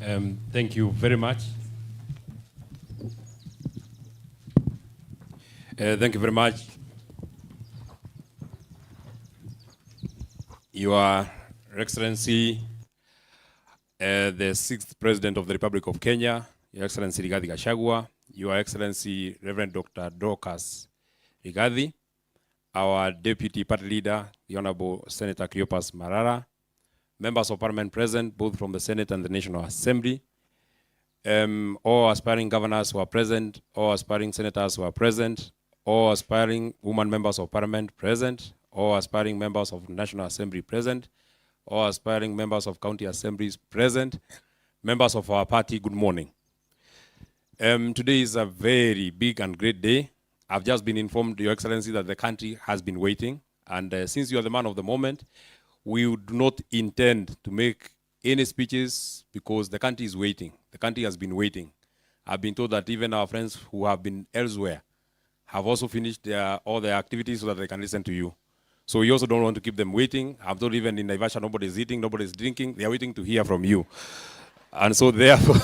Thank you very much. Thank you very much. Your Excellency, the 6th President of the Republic of Kenya, Your Excellency Rigathi Gachagua, Your Excellency Reverend Dr. Dorcas Rigathi, our Deputy Party Leader, the Honorable Senator Cleopas Marara, members of Parliament present, both from the Senate and the National Assembly, all aspiring governors who are present, all aspiring senators who are present, all aspiring women members of Parliament present, all aspiring members of the National Assembly present, all aspiring members of county assemblies present, members of our party, good morning. Today is a very big and great day. I've just been informed, Your Excellency, that the country has been waiting, and since you are the man of the moment, we do not intend to make any speeches because the country is waiting. The country has been waiting. I've been told that even our friends who have been elsewhere have also finished all their activities so that they can listen to you. So we also don't want to keep them waiting. I'm told even in Naivasha, nobody's eating, nobody's drinking. They are waiting to hear from you. And so therefore,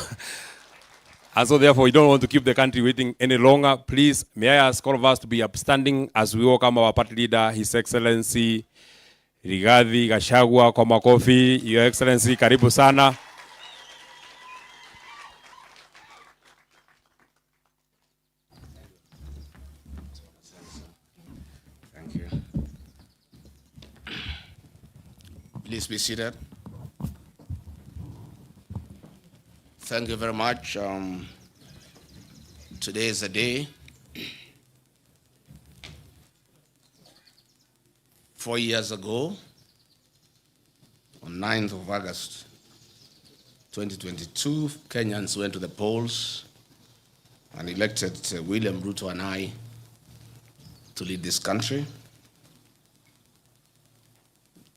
we don't want to keep the country waiting any longer. Please, may I ask all of us to be upstanding as we welcome our party leader, His Excellency Rigathi Gachagua, kwa makofi. Your Excellency, karibu sana. Thank you. Please be seated. Thank you very much. Today is a day. 4 years ago, on 9th of August 2022, Kenyans went to the polls and elected William Ruto and I to lead this country.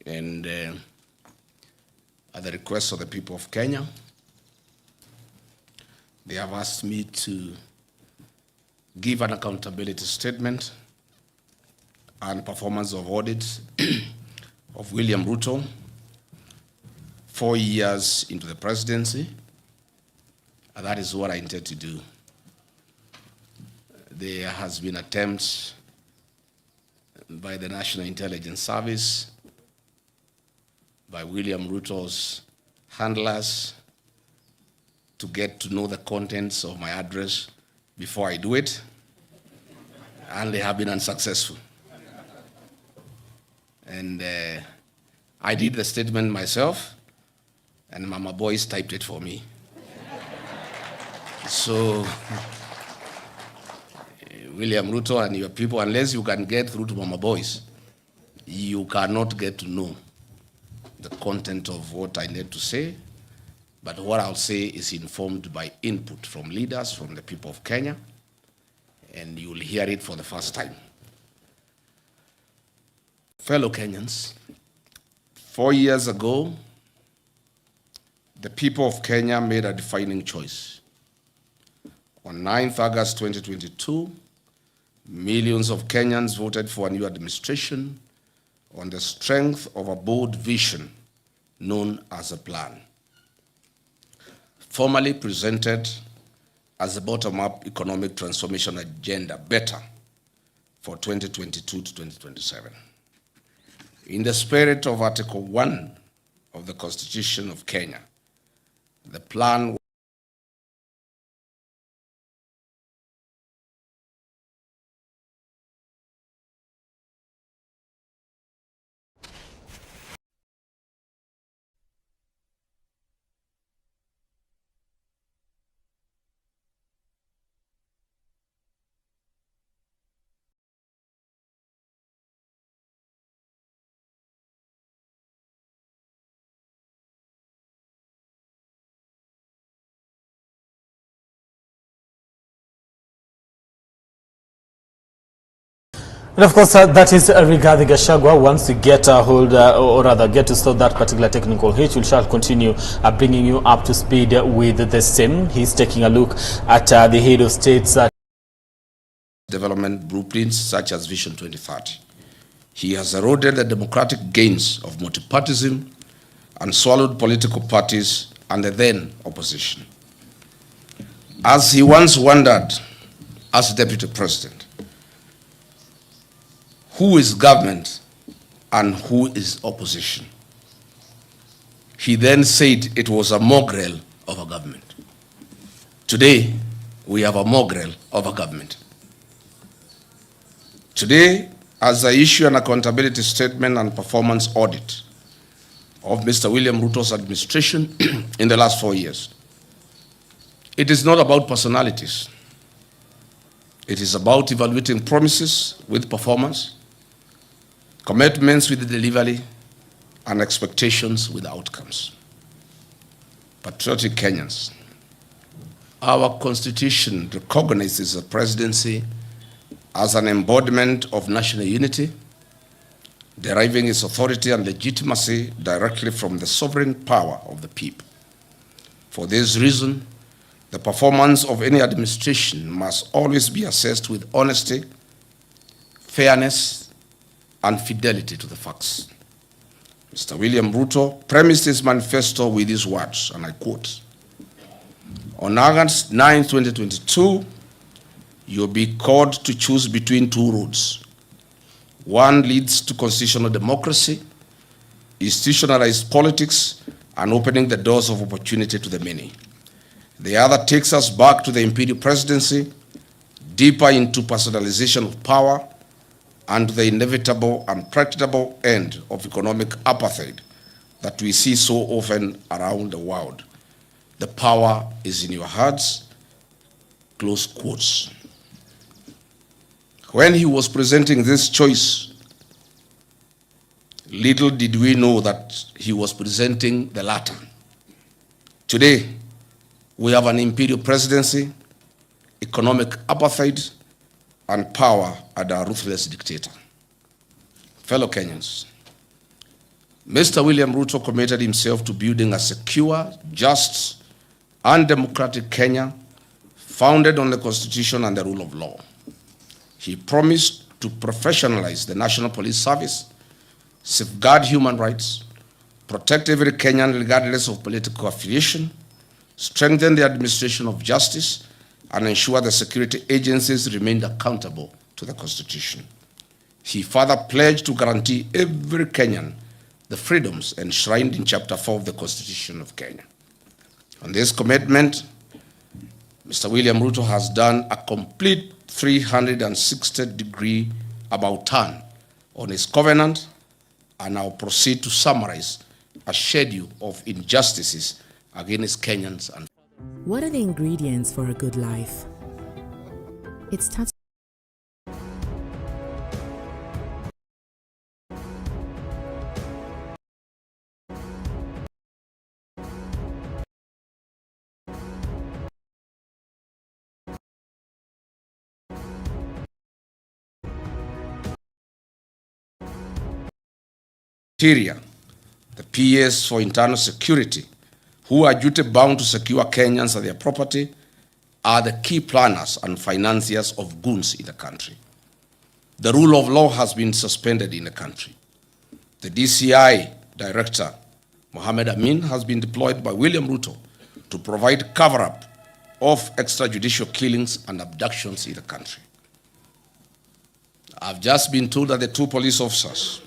And at the request of the people of Kenya, they have asked me to give an accountability statement and performance of audit of William Ruto 4 years into the presidency, and that is what I intend to do. There has been attempts by the National Intelligence Service, by William Ruto's handlers, to get to know the contents of my address before I do it, and they have been unsuccessful. And I did the statement myself, and Mama Boys typed it for me. So, William Ruto and your people, unless you can get through to Mama Boys, you cannot get to know the content of what I need to say. But what I'll say is informed by input from leaders, from the people of Kenya, and you will hear it for the first time. Fellow Kenyans, 4 years ago, the people of Kenya made a defining choice. On 9th August 2022, millions of Kenyans voted for a new administration on the strength of a bold vision known as a plan, formally presented as a bottom-up economic transformation agenda, better, for 2022 to 2027. In the spirit of Article 1 of the Constitution of Kenya, the plan And of course, that is Rigathi Gachagua. Once we get a hold, or rather get to solve that particular technical hitch, we shall continue bringing you up to speed with the same. He's taking a look at the head of states. Development blueprints such as Vision 2030. He has eroded the democratic gains of multipartyism and swallowed political parties and the then opposition. As he once wondered as deputy president, who is government and who is opposition? He then said it was a mongrel of a government. Today, we have a mongrel of a government. Today, as I issue an accountability statement and performance audit of Mr. William Ruto's administration in the last 4 years, it is not about personalities. It is about evaluating promises with performance, commitments with the delivery, and expectations with outcomes. Patriotic Kenyans, our constitution recognizes the presidency as an embodiment of national unity, deriving its authority and legitimacy directly from the sovereign power of the people. For this reason, the performance of any administration must always be assessed with honesty, fairness, and fidelity to the facts. Mr. William Ruto premised his manifesto with these words, and I quote, "On August 9, 2022, you'll be called to choose between two roads. One leads to constitutional democracy, institutionalized politics, and opening the doors of opportunity to the many. The other takes us back to the imperial presidency, deeper into personalization of power, and the inevitable and practicable end of economic apartheid that we see so often around the world. The power is in your hands," close quotes. When he was presenting this choice, little did we know that he was presenting the latter. Today, we have an imperial presidency, economic apartheid, and power under a ruthless dictator. Fellow Kenyans, Mr. William Ruto committed himself to building a secure, just, and democratic Kenya, founded on the Constitution and the rule of law. He promised to professionalize the National Police Service, safeguard human rights, protect every Kenyan regardless of political affiliation, strengthen the administration of justice, and ensure the security agencies remained accountable to the Constitution. He further pledged to guarantee every Kenyan the freedoms enshrined in Chapter 4 of the Constitution of Kenya. On this commitment, Mr. William Ruto has done a complete 360-degree about turn on his covenant, and I'll proceed to summarize a schedule of injustices against Kenyans. And what are the ingredients for a good life? It starts the PS for internal security, who are duty-bound to secure Kenyans and their property, are the key planners and financiers of goons in the country. The rule of law has been suspended in the country. The DCI Director, Mohamed Amin, has been deployed by William Ruto to provide cover-up of extrajudicial killings and abductions in the country. I've just been told that the two police officers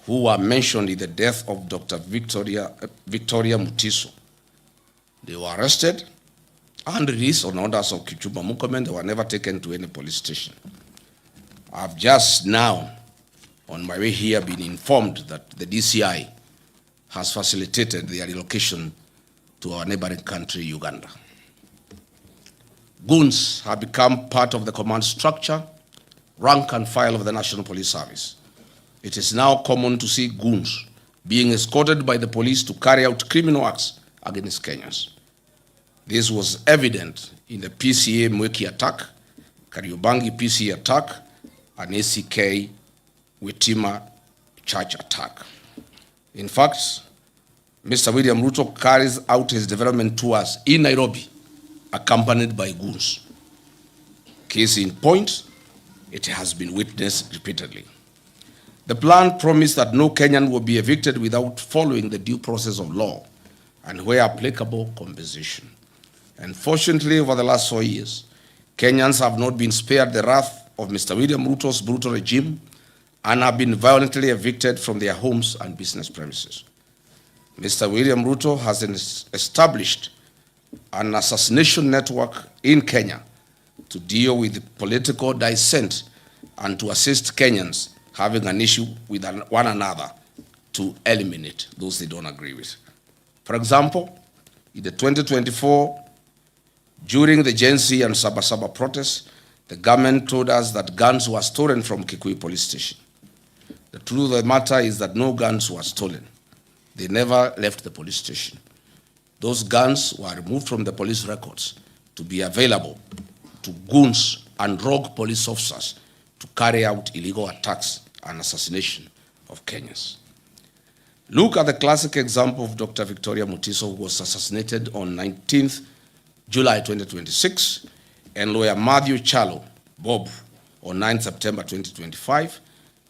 who were mentioned in the death of Dr. Victoria Mutiso, they were arrested and released on orders of Kipchumba Murkomen. They were never taken to any police station. I've just now, on my way here, been informed that the DCI has facilitated their relocation to our neighboring country, Uganda. Goons have become part of the command structure, rank and file of the National Police Service. It is now common to see goons being escorted by the police to carry out criminal acts against Kenyans. This was evident in the PCA Mweki attack, Kariobangi PCA attack, and ACK Witima Church attack. In fact, Mr. William Ruto carries out his development tours in Nairobi, accompanied by goons. Case in point, it has been witnessed repeatedly. The plan promised that no Kenyan will be evicted without following the due process of law, and where applicable, compensation. Unfortunately, over the last 4 years, Kenyans have not been spared the wrath of Mr. William Ruto's brutal regime and have been violently evicted from their homes and business premises. Mr. William Ruto has established an assassination network in Kenya to deal with political dissent and to assist Kenyans having an issue with one another to eliminate those they don't agree with. For example, in the 2024, during the Gen Z and Saba Saba protests, the government told us that guns were stolen from Kikuyu police station. The truth of the matter is that no guns were stolen. They never left the police station. Those guns were removed from the police records to be available to goons and rogue police officers to carry out illegal attacks and assassination of Kenyans. Look at the classic example of Dr. Victoria Mutiso, who was assassinated on 19th July 2026, and lawyer Matthew Chalo, Bob, on 9 September 2025,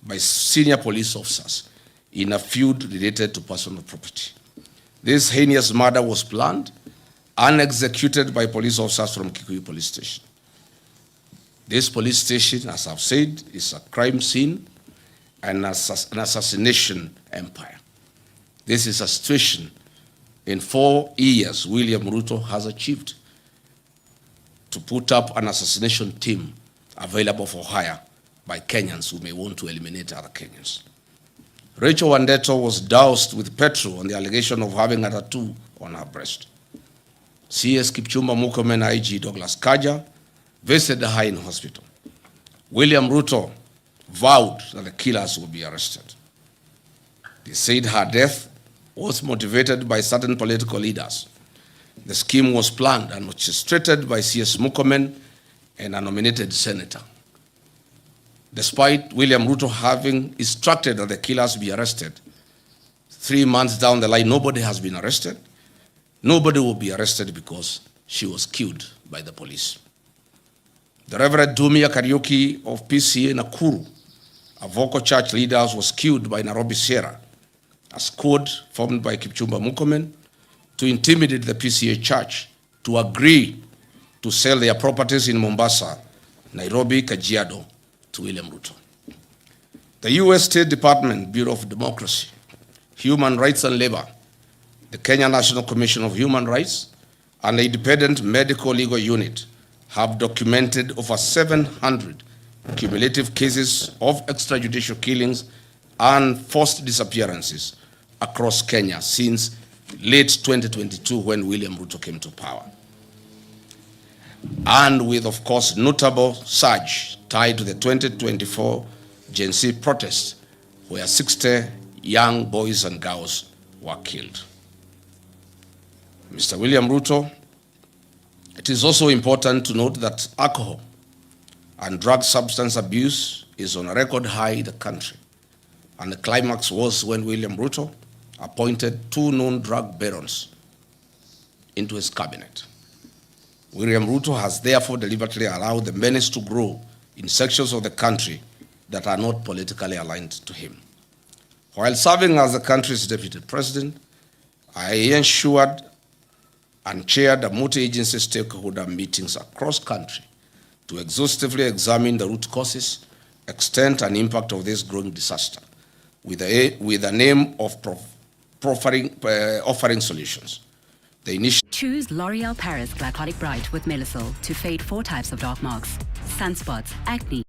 by senior police officers in a feud related to personal property. This heinous murder was planned and executed by police officers from Kikuyu police station. This police station, as I've said, is a crime scene and an assassination empire. This is a situation in 4 years William Ruto has achieved to put up an assassination team available for hire by Kenyans who may want to eliminate other Kenyans. Rachel Wandeto was doused with petrol on the allegation of having a tattoo on her breast. CS Kipchumba Murkomen IG Douglas Kaja visited her in hospital. William Ruto vowed that the killers would be arrested. They said her death was motivated by certain political leaders. The scheme was planned and orchestrated by CS Murkomen and a nominated senator. Despite William Ruto having instructed that the killers be arrested, 3 months down the line, nobody has been arrested. Nobody will be arrested because she was killed by the police. The Reverend Dumia Kariuki of PCA Nakuru, a vocal church leader, was killed by Nairobi Sierra, a squad formed by Kipchumba Murkomen to intimidate the PCA church to agree to sell their properties in Mombasa, Nairobi, Kajiado to William Ruto. The U.S. State Department, Bureau of Democracy, Human Rights and Labor, the Kenya National Commission of Human Rights, and the Independent Medical Legal Unit have documented over 700 cumulative cases of extrajudicial killings and forced disappearances across Kenya since late 2022 when William Ruto came to power. And with, of course, notable surge tied to the 2024 Gen Z protests, where 60 young boys and girls were killed. Mr. William Ruto, it is also important to note that alcohol and drug substance abuse is on a record high in the country. And the climax was when William Ruto appointed 2 known drug barons into his cabinet. William Ruto has therefore deliberately allowed the menace to grow in sections of the country that are not politically aligned to him. While serving as the country's deputy president, I ensured and chaired a multi-agency stakeholder meetings across country to exhaustively examine the root causes, extent, and impact of this growing disaster, with the aim of offering solutions. Choose L'Oreal Paris Glycolic Bright with Melisol to fade 4 types of dark marks, sunspots, acne.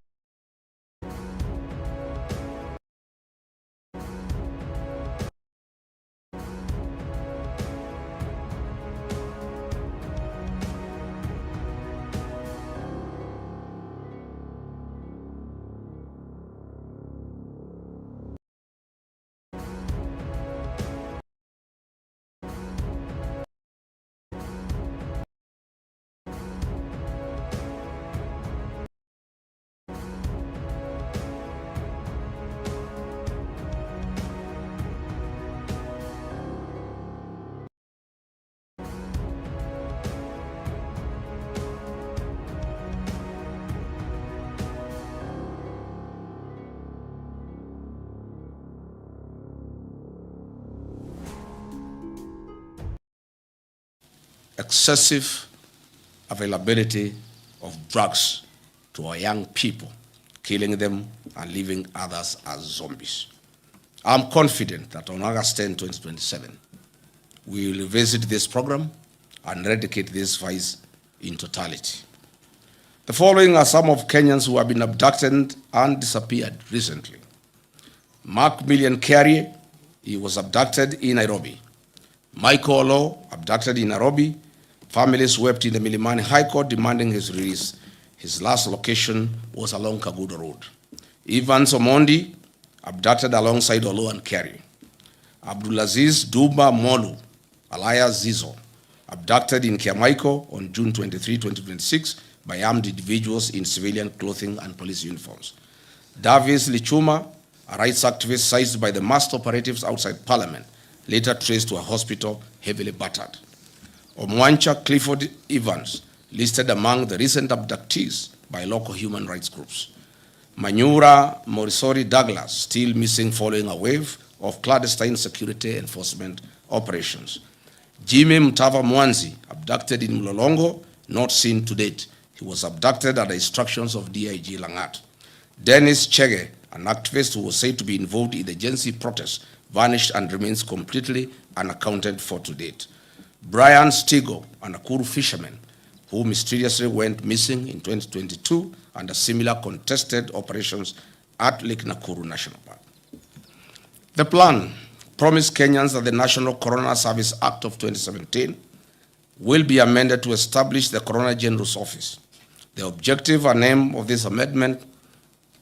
excessive availability of drugs to our young people, killing them and leaving others as zombies. I'm confident that on August 10, 2027, we will revisit this program and eradicate this vice in totality. The following are some of Kenyans who have been abducted and disappeared recently. Mark Million Carrier, he was abducted in Nairobi. Michael Olo, abducted in Nairobi. Families wept in the Milimani High Court demanding his release. His last location was along Kagudo Road. Evans Omondi, abducted alongside Olo and Carrier. Abdulaziz Duba Molu, alias Zizo, abducted in Kiamaiko on June 23, 2026 by armed individuals in civilian clothing and police uniforms. Davis Lichuma, a rights activist seized by the masked operatives outside Parliament, later traced to a hospital heavily battered. Omwancha Clifford Evans, listed among the recent abductees by local human rights groups. Manyura Morisori Douglas, still missing following a wave of clandestine security enforcement operations. Jimmy Mtava Mwanzi, abducted in Mlolongo, not seen to date. He was abducted at the instructions of DIG Langat. Dennis Chege, an activist who was said to be involved in the Gen Z protests, vanished and remains completely unaccounted for to date. Brian Stigo, a Nakuru fisherman, who mysteriously went missing in 2022 under similar contested operations at Lake Nakuru National Park. The plan promised Kenyans that the National Coroner Service Act of 2017 will be amended to establish the Coroner General's Office. The objective and aim of this amendment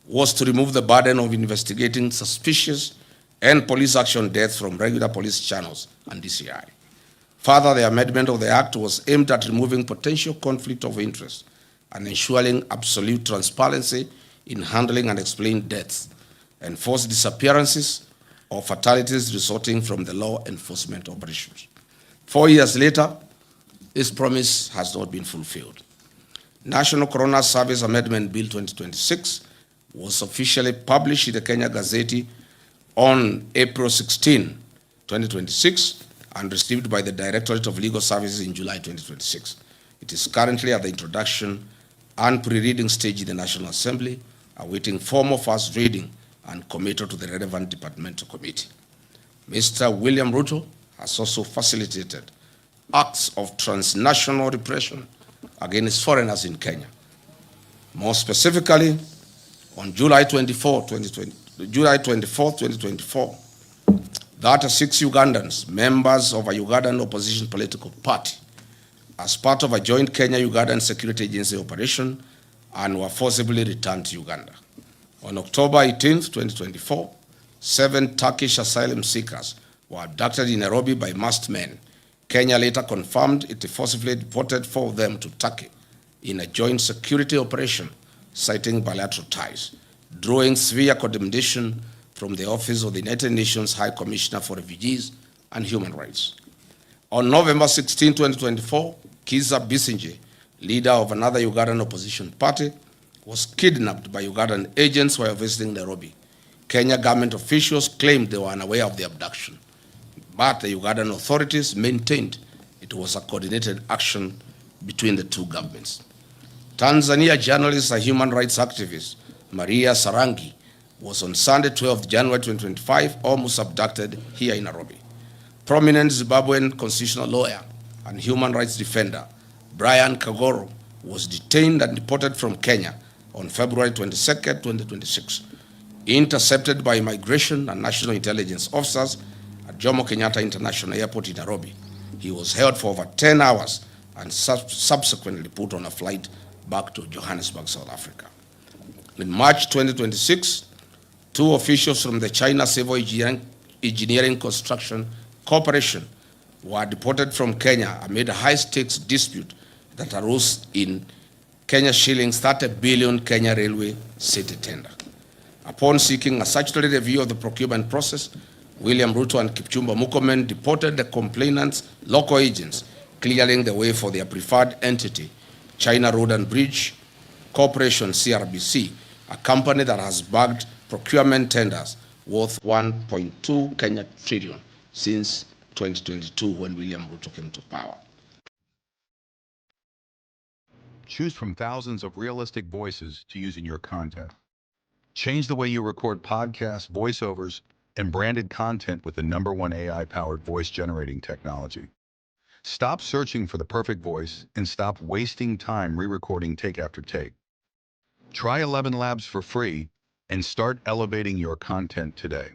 was to remove the burden of investigating suspicious and police action deaths from regular police channels and DCI. Further, the amendment of the Act was aimed at removing potential conflict of interest and ensuring absolute transparency in handling and explaining deaths, enforced disappearances, or fatalities resulting from the law enforcement operations. 4 years later, this promise has not been fulfilled. National Coroner Service Amendment Bill 2026 was officially published in the Kenya Gazette on April 16, 2026, and received by the Directorate of Legal Services in July 2026. It is currently at the introduction and pre-reading stage in the National Assembly, awaiting formal first reading and committal to the relevant departmental committee. Mr. William Ruto has also facilitated acts of transnational repression against foreigners in Kenya. More specifically, on July 24, 2024, 36 Ugandans, members of a Ugandan opposition political party, as part of a joint Kenya-Ugandan Security Agency operation, and were forcibly returned to Uganda. On October 18, 2024, 7 Turkish asylum seekers were abducted in Nairobi by masked men. Kenya later confirmed it forcibly deported 4 of them to Turkey in a joint security operation, citing bilateral ties, drawing severe condemnation from the Office of the United Nations High Commissioner for Refugees and Human Rights. On November 16, 2024, Kiza Bisinje, leader of another Ugandan opposition party, was kidnapped by Ugandan agents while visiting Nairobi. Kenya government officials claimed they were unaware of the abduction, but the Ugandan authorities maintained it was a coordinated action between the two governments. Tanzania journalist and human rights activist Maria Sarangi was on Sunday, 12 January 2025, almost abducted here in Nairobi. Prominent Zimbabwean constitutional lawyer and human rights defender Brian Kagoro was detained and deported from Kenya on February 22, 2026. Intercepted by immigration and national intelligence officers at Jomo Kenyatta International Airport in Nairobi, he was held for over 10 hours and subsequently put on a flight back to Johannesburg, South Africa. In March 2026, 2 officials from the China Civil Engineering Construction Corporation were deported from Kenya amid a high-stakes dispute that arose in Kenya shillings 30 billion Kenya Railway city tender. Upon seeking a statutory review of the procurement process, William Ruto and Kipchumba Murkomen deported the complainants' local agents, clearing the way for their preferred entity, China Road and Bridge Corporation, CRBC, a company that has bagged procurement tenders worth 1.2 Kenya trillion since 2022 when William Ruto came to power. Choose from thousands of realistic voices to use in your content. Change the way you record podcasts, voiceovers, and branded content with the #1 AI-powered voice generating technology. Stop searching for the perfect voice and stop wasting time re-recording take after take. Try 11 Labs for free and start elevating your content today.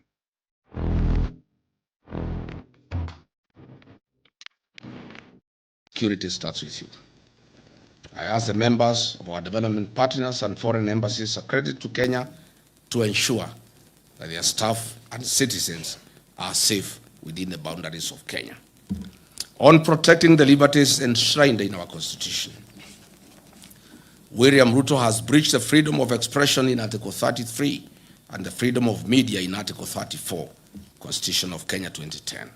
Security starts with you. I ask the members of our development partners and foreign embassies accredited to Kenya to ensure that their staff and citizens are safe within the boundaries of Kenya. On protecting the liberties enshrined in our Constitution, William Ruto has breached the freedom of expression in Article 33 and the freedom of media in Article 34, Constitution of Kenya 2010.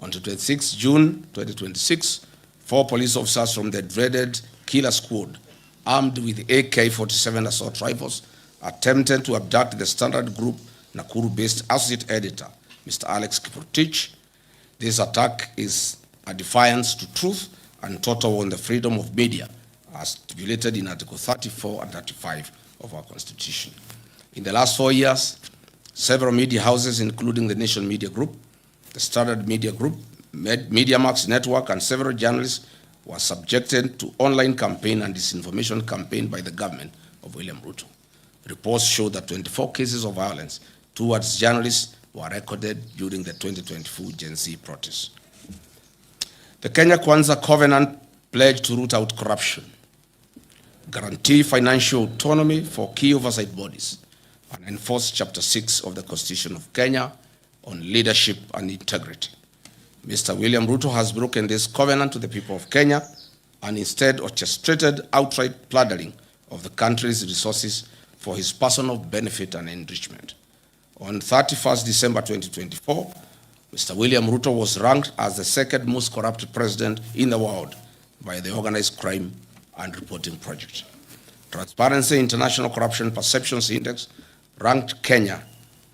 On 26 June 2026, 4 police officers from the dreaded killer squad, armed with AK-47 assault rifles, attempted to abduct the Standard Group Nakuru-based associate editor, Mr. Alex Kiprotich. This attack is a defiance to truth and total on the freedom of media, as stipulated in Article 34 and 35 of our Constitution. In the last 4 years, several media houses, including the Nation Media Group, the Standard Media Group, MediaMax Network, and several journalists were subjected to online campaign and disinformation campaign by the government of William Ruto. Reports show that 24 cases of violence towards journalists were recorded during the 2024 Gen Z protests. The Kenya Kwanza Covenant pledged to root out corruption, guarantee financial autonomy for key oversight bodies, and enforce Chapter 6 of the Constitution of Kenya on leadership and integrity. Mr. William Ruto has broken this covenant to the people of Kenya and instead orchestrated outright plundering of the country's resources for his personal benefit and enrichment. On 31st December 2024, Mr. William Ruto was ranked as the second most corrupt president in the world by the Organized Crime and Reporting Project. Transparency International Corruption Perceptions Index ranked Kenya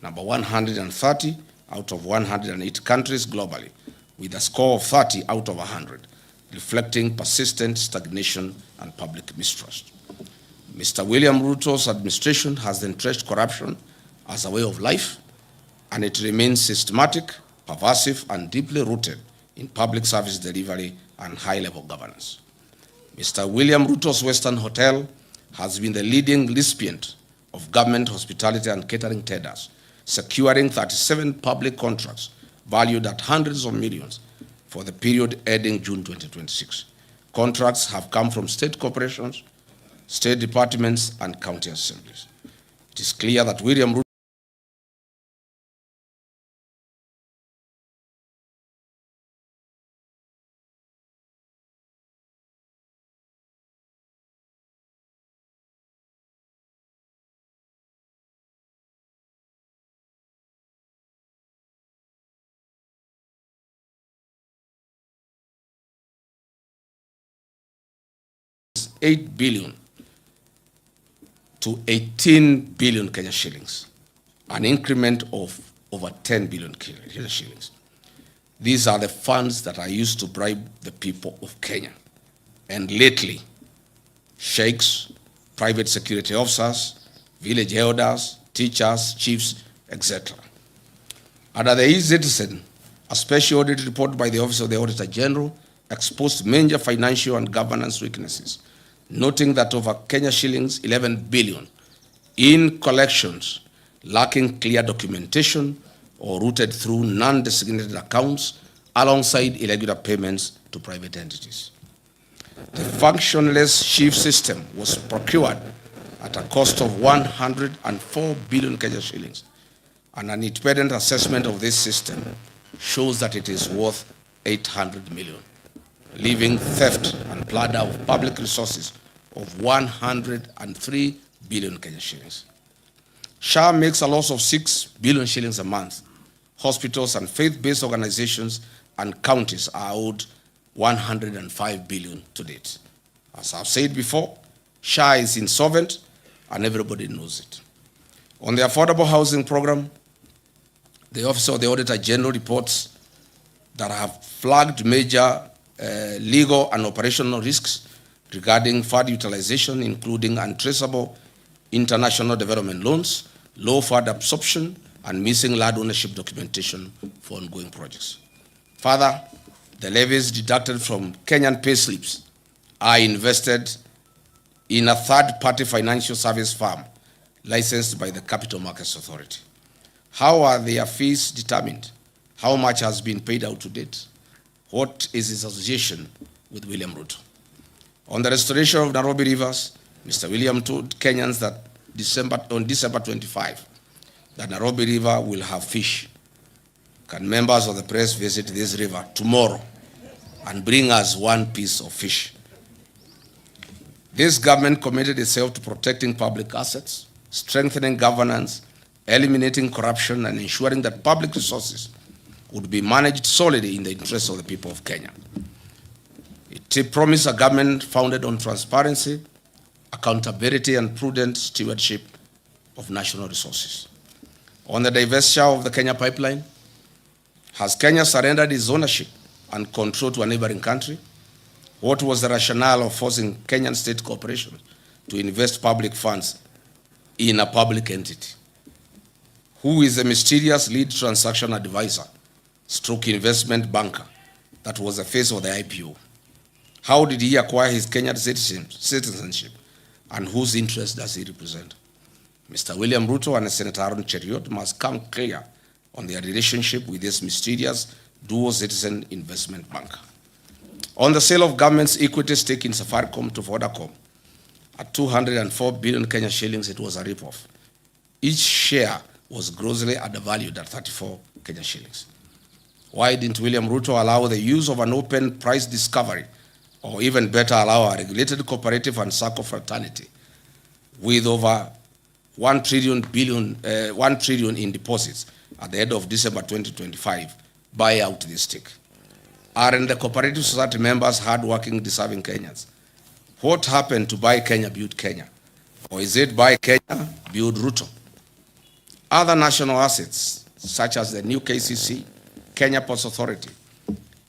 number 130 out of 108 countries globally, with a score of 30 out of 100, reflecting persistent stagnation and public mistrust. Mr. William Ruto's administration has entrenched corruption as a way of life, and it remains systematic, pervasive, and deeply rooted in public service delivery and high-level governance. Mr. William Ruto's Western Hotel has been the leading recipient of government hospitality and catering tenders, securing 37 public contracts valued at hundreds of millions for the period ending June 2026. Contracts have come from state corporations, state departments, and county assemblies. It is clear that William Ruto $8 billion to 18 billion Kenya shillings, an increment of over 10 billion Kenya shillings. These are the funds that are used to bribe the people of Kenya. And lately, sheikhs, private security officers, village elders, teachers, chiefs, etc. Under the e-Citizen, a special audit report by the Office of the Auditor General exposed major financial and governance weaknesses, noting that over Kenya shillings 11 billion in collections lacking clear documentation or routed through non-designated accounts alongside irregular payments to private entities. The functionless chief system was procured at a cost of 104 billion Kenya shillings, and an independent assessment of this system shows that it is worth 800 million, leaving theft and plunder of public resources of 103 billion Kenya shillings. SHA makes a loss of 6 billion shillings a month. Hospitals and faith-based organizations and counties are owed 105 billion to date. As I've said before, SHA is insolvent and everybody knows it. On the affordable housing program, the Office of the Auditor General reports that have flagged major legal and operational risks regarding fund utilization, including untraceable international development loans, low fund absorption, and missing land ownership documentation for ongoing projects. Further, the levies deducted from Kenyan payslips are invested in a third-party financial service firm licensed by the Capital Markets Authority. How are their fees determined? How much has been paid out to date? What is his association with William Ruto? On the restoration of Nairobi rivers, Mr. William told Kenyans that on December 25, that Nairobi River will have fish. Can members of the press visit this river tomorrow and bring us one piece of fish? This government committed itself to protecting public assets, strengthening governance, eliminating corruption, and ensuring that public resources would be managed solely in the interests of the people of Kenya. It promised a government founded on transparency, accountability, and prudent stewardship of national resources. On the divestiture of the Kenya pipeline, has Kenya surrendered its ownership and control to a neighboring country? What was the rationale of forcing Kenyan state corporations to invest public funds in a public entity? Who is the mysterious lead transaction advisor, stroke investment banker, that was the face of the IPO? How did he acquire his Kenyan citizenship, and whose interest does he represent? Mr. William Ruto and Senator Aaron Cheriot must come clear on their relationship with this mysterious dual citizen investment banker. On the sale of government's equity stake in Safaricom to Vodacom at 204 billion Kenya shillings, it was a ripoff. Each share was grossly undervalued at 34 Kenya shillings. Why didn't William Ruto allow the use of an open price discovery, or even better, allow a regulated cooperative and SACCO fraternity with over 1 trillion in deposits at the end of December 2025 buy out this stake? Aren't the cooperative society members hardworking, deserving Kenyans? What happened to Buy Kenya, Build Kenya? Or is it Buy Kenya, Build Ruto? Other national assets, such as the new KCC, Kenya Ports Authority,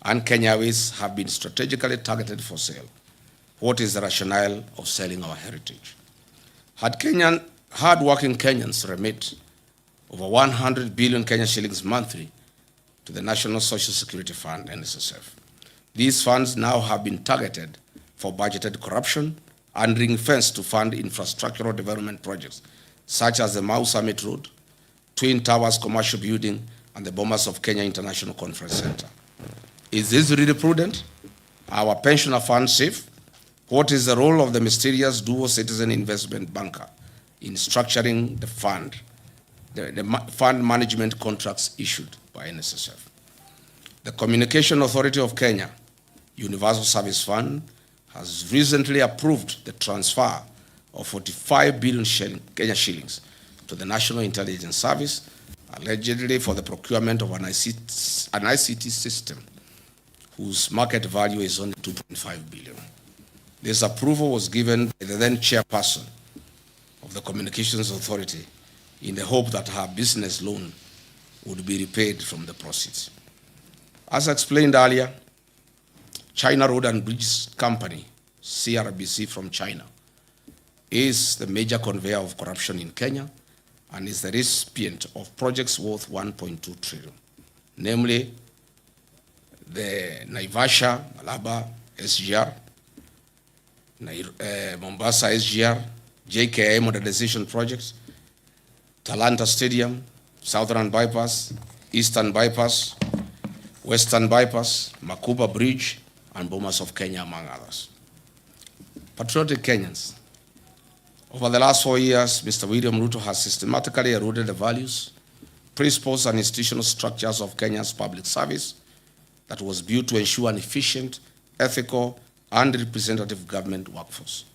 and Kenya Airways, have been strategically targeted for sale. What is the rationale of selling our heritage? Had hard-working Kenyans remit over 100 billion Kenya shillings monthly to the National Social Security Fund, NSSF. These funds now have been targeted for budgeted corruption and ring-fenced to fund infrastructural development projects, such as the Mau Summit Road, Twin Towers Commercial Building, and the Bomas of Kenya International Conference Center. Is this really prudent? Are our pensioner funds safe? What is the role of the mysterious dual citizen investment banker in structuring the fund management contracts issued by NSSF? The Communication Authority of Kenya, Universal Service Fund, has recently approved the transfer of 45 billion Kenya shillings to the National Intelligence Service, allegedly for the procurement of an ICT system whose market value is only 2.5 billion. This approval was given by the then chairperson of the Communications Authority in the hope that her business loan would be repaid from the proceeds. As explained earlier, China Road and Bridge Company, CRBC from China, is the major conveyor of corruption in Kenya and is the recipient of projects worth 1.2 trillion, namely the Naivasha, Malaba, SGR, Mombasa SGR, JKI modernization projects, Talanta Stadium, Southern Bypass, Eastern Bypass, Western Bypass, Makuba Bridge, and Bomas of Kenya, among others. Patriotic Kenyans, over the last 4 years, Mr. William Ruto has systematically eroded the values, principles, and institutional structures of Kenya's public service that was built to ensure an efficient, ethical, and representative government workforce.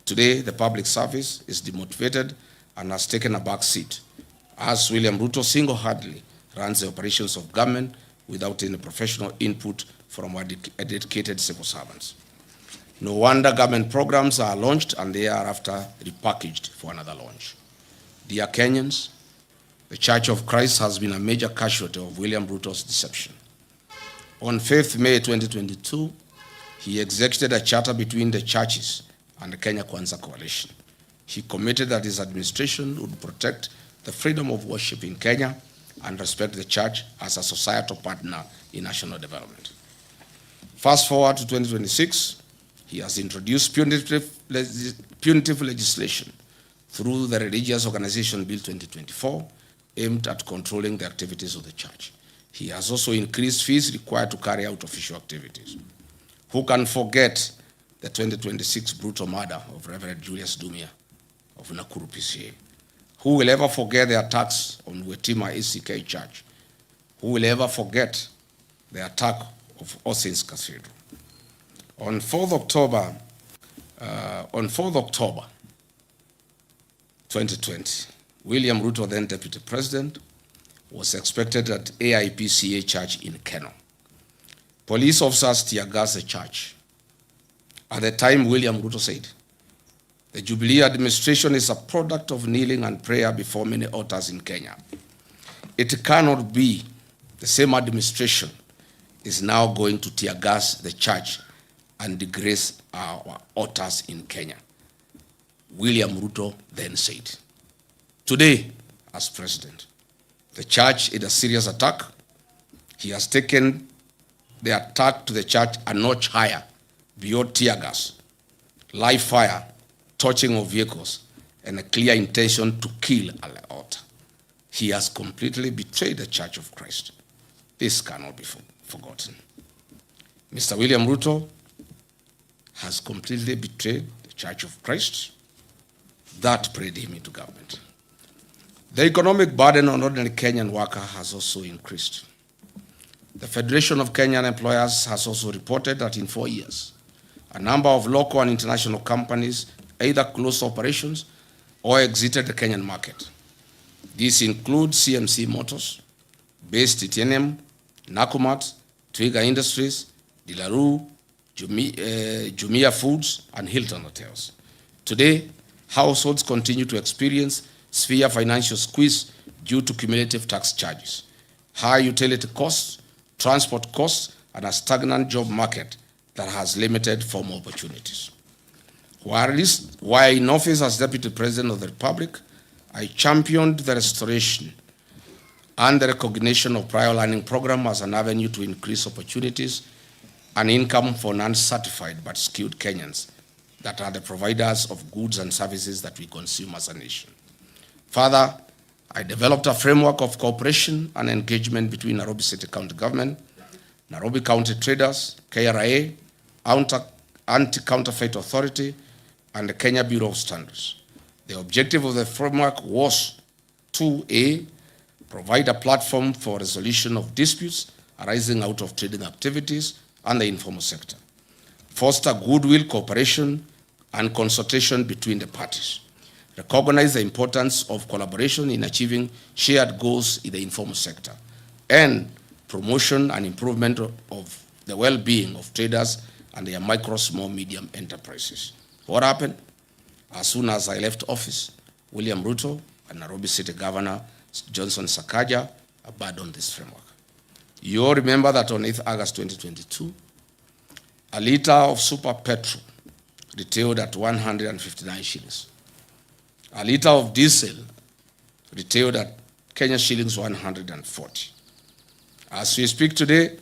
Today, the public service is demotivated and has taken a back seat, as William Ruto single-handedly runs the operations of government without any professional input from our dedicated civil servants. No wonder government programs are launched and they are after repackaged for another launch. Dear Kenyans, the Church of Christ has been a major casualty of William Ruto's deception. On 5th May 2022, He executed a charter between the churches and the Kenya Kwanza Coalition. He committed that his administration would protect the freedom of worship in Kenya and respect the church as a societal partner in national development. Fast forward to 2026, he has introduced punitive legislation through the Religious Organization Bill 2024, aimed at controlling the activities of the church. He has also increased fees required to carry out official activities. Who can forget the 2026 brutal murder of Reverend Julius Dumia of Nakuru PCA? Who will ever forget the attacks on Wetima ACK Church? Who will ever forget the attack of All Saints Cathedral? On 4th October 2020, William Ruto, then Deputy President, was expected at AIPCA Church in Keno. Police officers tear-gassed the church. At the time, William Ruto said, "The Jubilee administration is a product of kneeling and prayer before many altars in Kenya. It cannot be the same administration is now going to tear-gas the church and disgrace our altars in Kenya." William Ruto then said. Today, as president, the church is a serious attack. He has taken the attack to the church a notch higher, beyond tear gas, live fire, torching of vehicles, and a clear intention to kill at the altar. He has completely betrayed the Church of Christ. This cannot be forgotten. Mr. William Ruto has completely betrayed the Church of Christ. That prayed him into government. The economic burden on ordinary Kenyan worker has also increased. The Federation of Kenyan Employers has also reported that in 4 years, a number of local and international companies either closed operations or exited the Kenyan market. These include CMC Motors, Base Titanium, Nakumat, Twiga Industries, Dilaru, Jumia Foods, and Hilton Hotels. Today, households continue to experience severe financial squeeze due to cumulative tax charges, high utility costs, transport costs, and a stagnant job market that has limited formal opportunities. While in office as Deputy President of the Republic, I championed the restoration and the recognition of prior learning program as an avenue to increase opportunities and income for non-certified but skilled Kenyans that are the providers of goods and services that we consume as a nation. Further, I developed a framework of cooperation and engagement between Nairobi City County Government, Nairobi County Traders, KRA, Anti-Counterfeit Authority, and the Kenya Bureau of Standards. The objective of the framework was to A, provide a platform for resolution of disputes arising out of trading activities and the informal sector, foster goodwill, cooperation, and consultation between the parties, recognize the importance of collaboration in achieving shared goals in the informal sector, and promotion and improvement of the well-being of traders and their micro, small, medium enterprises. What happened? As soon as I left office, William Ruto and Nairobi City Governor Johnson Sakaja abandoned this framework. You all remember that on 8th August 2022, a liter of super petrol retailed at 159 shillings. A liter of diesel retailed at Kenya shillings 140. As we speak today,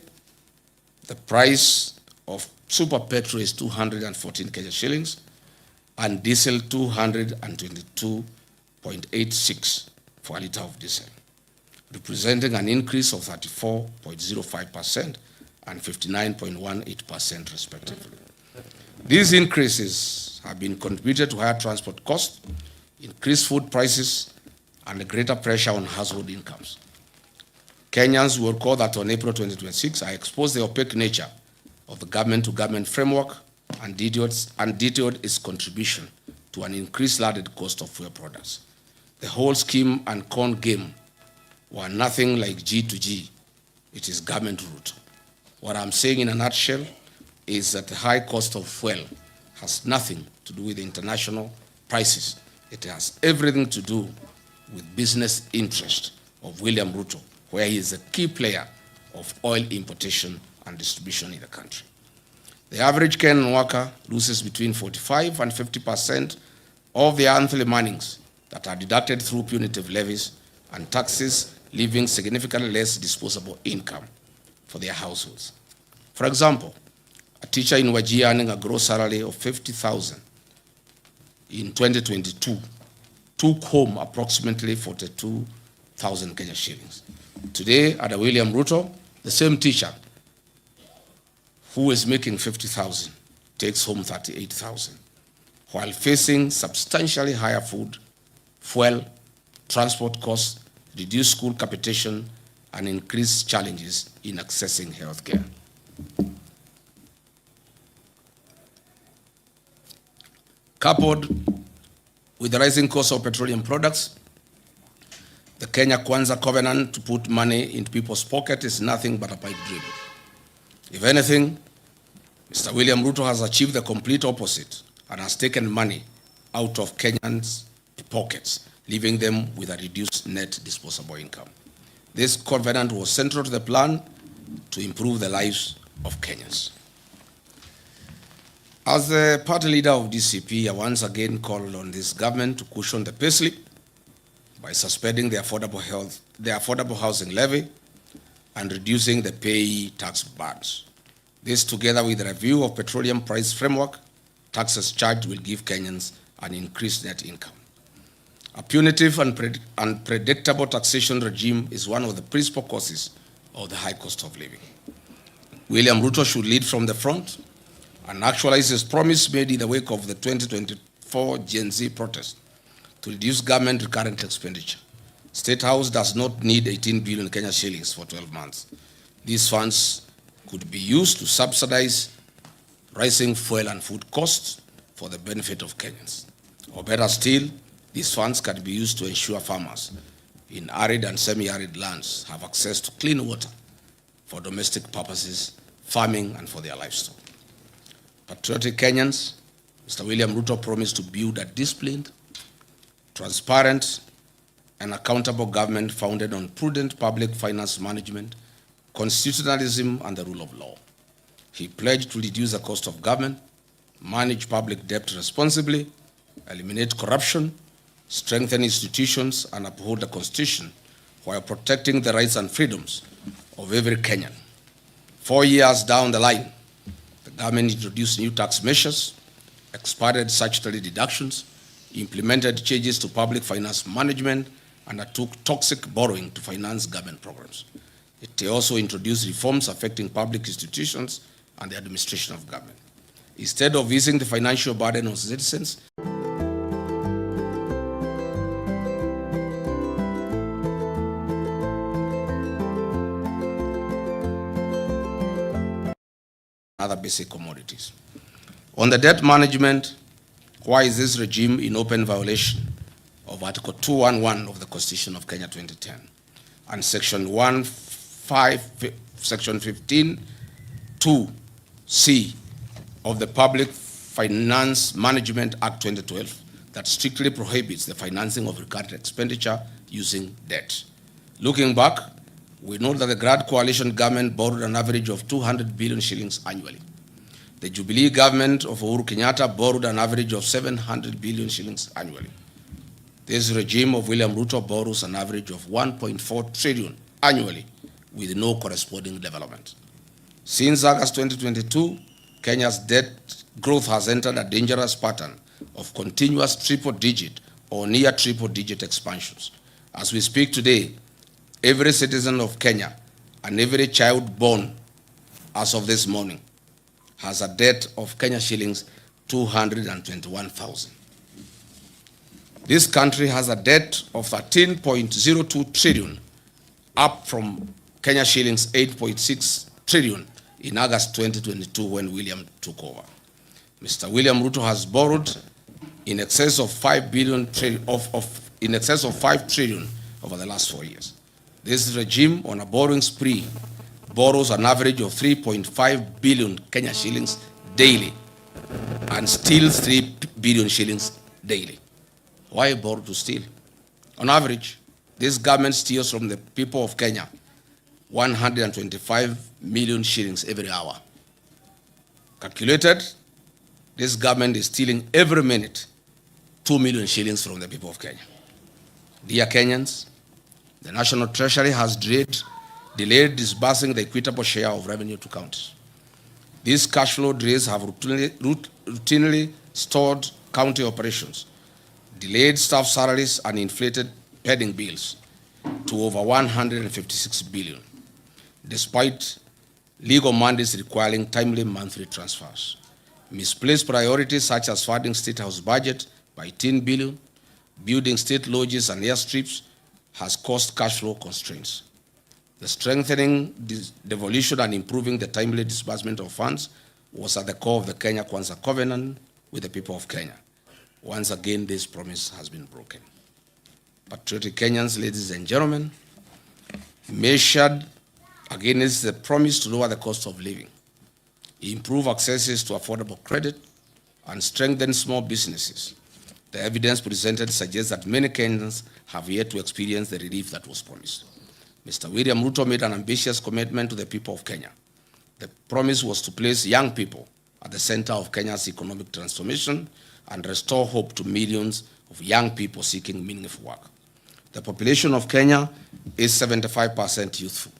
the price of super petrol is 214 Kenya shillings and diesel 222.86 for a liter of diesel, representing an increase of 34.05% and 59.18% respectively. These increases have been contributed to higher transport costs, increased food prices, and a greater pressure on household incomes. Kenyans will recall that on April 2026, I exposed the opaque nature of the government-to-government framework and detailed its contribution to an increased landed cost of fuel products. The whole scheme and con game were nothing like G to G. It is government route. What I'm saying in a nutshell is that the high cost of fuel has nothing to do with international prices. It has everything to do with business interest of William Ruto, where he is a key player of oil importation and distribution in the country. The average Kenyan worker loses between 45 and 50% of their monthly earnings that are deducted through punitive levies and taxes, leaving significantly less disposable income for their households. For example, a teacher in Wajir earning a gross salary of 50,000 in 2022 took home approximately 42,000 Kenya shillings. Today, under William Ruto, the same teacher who is making 50,000 takes home 38,000, while facing substantially higher food, fuel, transport costs, reduced school capitation, and increased challenges in accessing healthcare. Coupled with the rising cost of petroleum products, the Kenya Kwanza covenant to put money into people's pocket is nothing but a pipe dream. If anything, Mr. William Ruto has achieved the complete opposite and has taken money out of Kenyans' pockets, leaving them with a reduced net disposable income. This covenant was central to the plan to improve the lives of Kenyans. As the party leader of DCP, I once again called on this government to cushion the payslip by suspending the affordable housing levy and reducing the payee tax burdens. This, together with the review of petroleum price framework, taxes charged will give Kenyans an increased net income. A punitive and unpredictable taxation regime is one of the principal causes of the high cost of living. William Ruto should lead from the front and actualize his promise made in the wake of the 2024 Gen Z protest to reduce government recurrent expenditure. State House does not need 18 billion Kenya shillings for 12 months. These funds could be used to subsidize rising fuel and food costs for the benefit of Kenyans. Or better still, these funds can be used to ensure farmers in arid and semi-arid lands have access to clean water for domestic purposes, farming, and for their livestock. Patriotic Kenyans, Mr. William Ruto promised to build a disciplined, transparent, and accountable government founded on prudent public finance management, constitutionalism, and the rule of law. He pledged to reduce the cost of government, manage public debt responsibly, eliminate corruption, strengthen institutions, and uphold the Constitution while protecting the rights and freedoms of every Kenyan. 4 years down the line, the government introduced new tax measures, expanded statutory deductions, implemented changes to public finance management, and undertook toxic borrowing to finance government programs. It also introduced reforms affecting public institutions and the administration of government. Instead of easing the financial burden on citizens, other basic commodities. On the debt management, why is this regime in open violation of Article 211 of the Constitution of Kenya 2010 and Section 15(2)(c) of the Public Finance Management Act 2012 that strictly prohibits the financing of recurrent expenditure using debt? Looking back, we know that the Grand Coalition government borrowed an average of 200 billion shillings annually. The Jubilee government of Uhuru Kenyatta borrowed an average of 700 billion shillings annually. This regime of William Ruto borrows an average of 1.4 trillion annually with no corresponding development. Since August 2022, Kenya's debt growth has entered a dangerous pattern of continuous triple-digit or near triple-digit expansions. As we speak today, every citizen of Kenya and every child born as of this morning has a debt of Kenya shillings 221,000. This country has a debt of 13.02 trillion, up from Kenya shillings 8.6 trillion in August 2022 when William took over. Mr. William Ruto has borrowed in excess of 5 trillion over the last 4 years. This regime on a borrowing spree borrows an average of 3.5 billion Kenya shillings daily and steals 3 billion shillings daily. Why borrow to steal? On average, this government steals from the people of Kenya 125 million shillings every hour. Calculated, this government is stealing every minute 2 million shillings from the people of Kenya. Dear Kenyans, the National Treasury has delayed disbursing the equitable share of revenue to counties. These cash flow delays have routinely stalled county operations, delayed staff salaries, and inflated pending bills to over 156 billion, despite legal mandates requiring timely monthly transfers. Misplaced priorities such as funding State House budget by 10 billion, building state lodges and airstrips has caused cash flow constraints. The strengthening, devolution, and improving the timely disbursement of funds was at the core of the Kenya Kwanza covenant with the people of Kenya. Once again, this promise has been broken. Patriotic Kenyans, ladies and gentlemen, measured against the promise to lower the cost of living, improve access to affordable credit, and strengthen small businesses, the evidence presented suggests that many Kenyans have yet to experience the relief that was promised. Mr. William Ruto made an ambitious commitment to the people of Kenya. The promise was to place young people at the center of Kenya's economic transformation and restore hope to millions of young people seeking meaningful work. The population of Kenya is 75% youthful.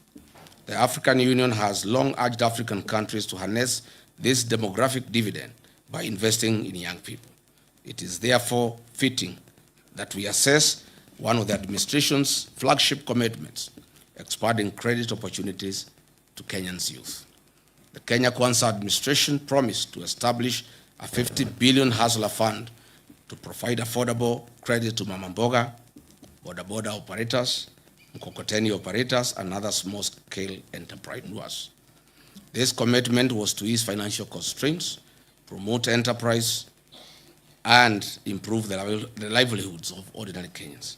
The African Union has long urged African countries to harness this demographic dividend by investing in young people. It is therefore fitting that we assess one of the administration's flagship commitments, expanding credit opportunities to Kenyans' youth. The Kenya Kwanza administration promised to establish a 50 billion hustler fund to provide affordable credit to mama mboga, boda operators, mkokoteni operators, and other small-scale entrepreneurs. This commitment was to ease financial constraints, promote enterprise, and improve the livelihoods of ordinary Kenyans.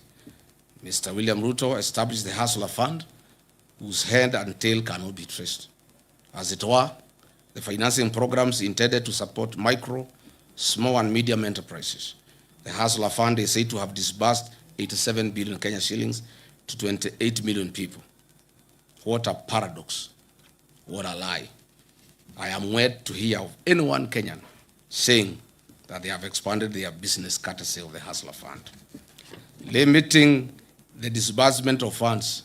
Mr. William Ruto established the Hustler Fund, whose head and tail cannot be traced. As it were, the financing programs intended to support micro, small, and medium enterprises. The Hustler Fund is said to have disbursed 87 billion Kenya shillings to 28 million people. What a paradox. What a lie. I am yet to hear of any one Kenyan saying that they have expanded their business courtesy of the Hustler Fund. Limiting the disbursement of funds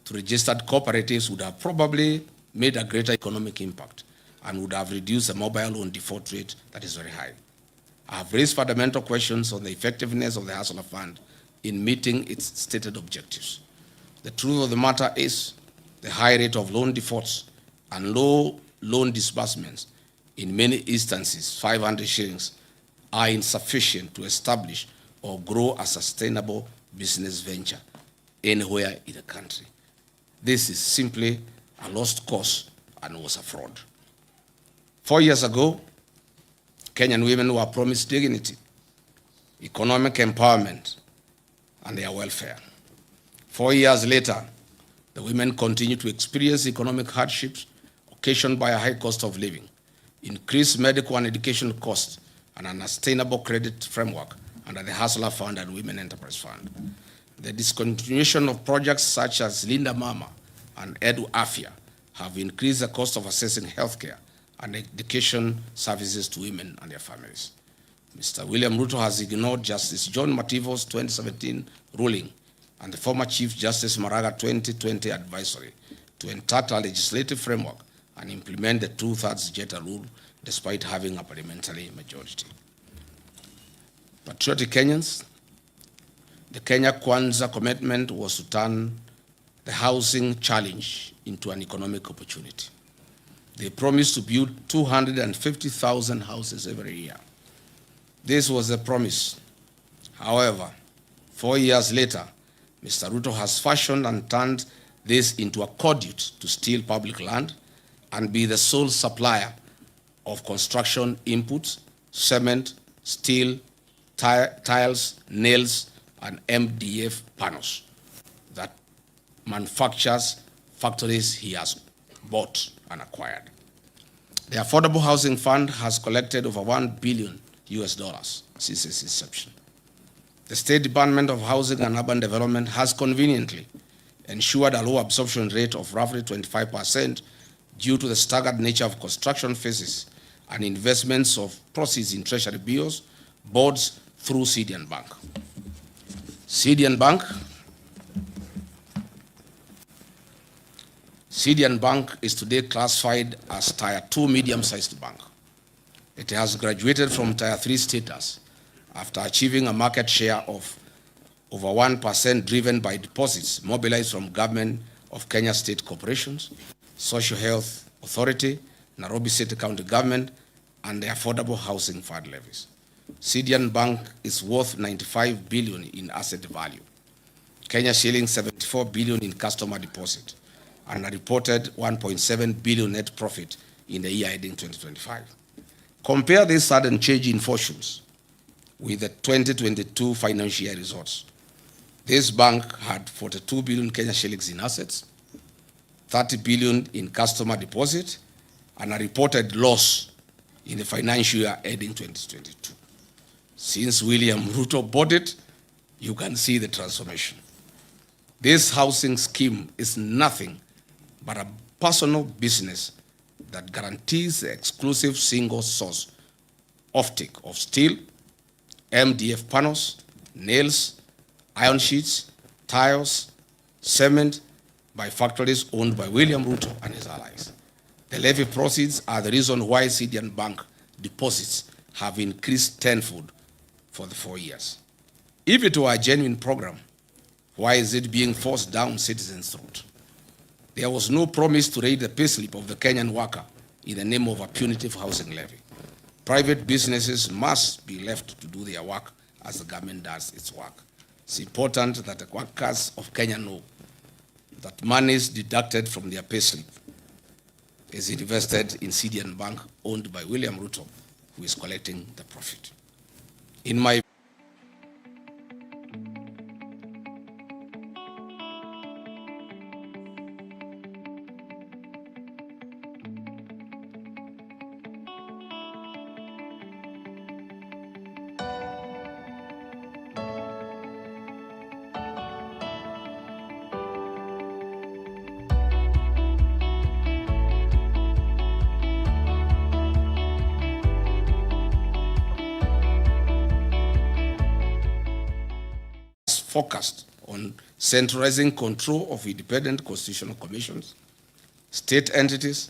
to registered cooperatives would have probably made a greater economic impact and would have reduced the mobile loan default rate that is very high. I have raised fundamental questions on the effectiveness of the Hustler Fund in meeting its stated objectives. The truth of the matter is the high rate of loan defaults and low loan disbursements, in many instances 500 shillings, are insufficient to establish or grow a sustainable business venture anywhere in the country. This is simply a lost cause and was a fraud. 4 years ago, Kenyan women were promised dignity, economic empowerment, and their welfare. 4 years later, the women continue to experience economic hardships occasioned by a high cost of living, increased medical and educational costs, and an unsustainable credit framework under the Hustler Fund and Women Enterprise Fund. The discontinuation of projects such as Linda Mama and Edu Afya have increased the cost of accessing healthcare and education services to women and their families. Mr. William Ruto has ignored Justice John Mativo's 2017 ruling and the former Chief Justice Maraga 2020 advisory to entitle a legislative framework and implement the 2/3 Jeta rule despite having a parliamentary majority. Patriotic Kenyans, the Kenya Kwanza commitment was to turn the housing challenge into an economic opportunity. They promised to build 250,000 houses every year. This was the promise. However, 4 years later, Mr. Ruto has fashioned and turned this into a conduit to steal public land and be the sole supplier of construction inputs, cement, steel, tiles, nails, and MDF panels that manufactures factories he has bought and acquired. The Affordable Housing Fund has collected over $1 billion since its inception. The State Department of Housing and Urban Development has conveniently ensured a low absorption rate of roughly 25% due to the staggered nature of construction phases and investments of proceeds in treasury bills, bonds through CDN Bank. CDN Bank is today classified as Tier 2 medium-sized bank. It has graduated from Tier 3 status after achieving a market share of over 1% driven by deposits mobilized from Government of Kenya State Corporations, Social Health Authority, Nairobi City County Government, and the Affordable Housing Fund levies. CDN Bank is worth 95 billion in asset value, Kenya shilling 74 billion in customer deposit, and a reported 1.7 billion net profit in the year ending 2025. Compare this sudden change in fortunes with the 2022 financial year results. This bank had 42 billion Kenya shillings in assets, 30 billion in customer deposit, and a reported loss in the financial year ending 2022. Since William Ruto bought it, you can see the transformation. This housing scheme is nothing but a personal business that guarantees the exclusive single source offtake of steel, MDF panels, nails, iron sheets, tiles, cement by factories owned by William Ruto and his allies. The levy proceeds are the reason why CDN Bank deposits have increased tenfold for the 4 years. If it were a genuine program, why is it being forced down citizens' throat? There was no promise to raise the payslip of the Kenyan worker in the name of a punitive housing levy. Private businesses must be left to do their work as the government does its work. It's important that the workers of Kenya know that monies deducted from their payslip is invested in CDN Bank owned by William Ruto, who is collecting the profit. In my focused on centralizing control of independent constitutional commissions, state entities,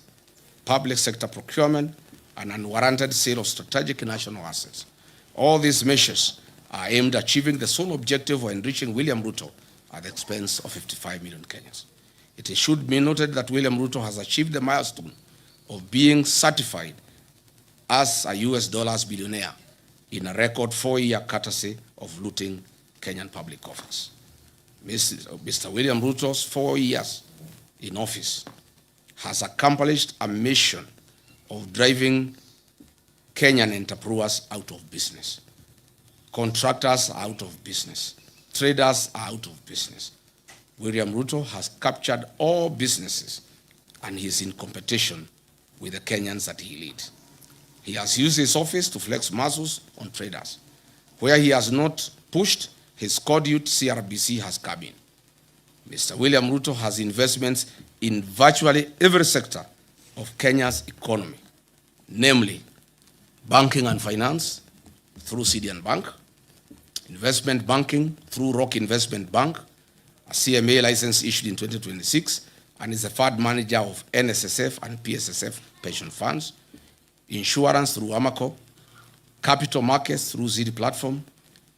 public sector procurement, and unwarranted sale of strategic national assets. All these measures are aimed at achieving the sole objective of enriching William Ruto at the expense of 55 million Kenyans. It should be noted that William Ruto has achieved the milestone of being certified as a US dollars billionaire in a record 4-year courtesy of looting Kenyan public coffers. Mr. William Ruto's 4 years in office has accomplished a mission of driving Kenyan entrepreneurs out of business. Contractors are out of business. Traders are out of business. William Ruto has captured all businesses and he is in competition with the Kenyans that he leads. He has used his office to flex muscles on traders. Where he has not pushed, his conduit CRBC has come in. Mr. William Ruto has investments in virtually every sector of Kenya's economy, namely banking and finance through CDN Bank, investment banking through Rock Investment Bank, a CMA license issued in 2026, and is a fund manager of NSSF and PSSF pension funds, insurance through Amaco, capital markets through ZD platform,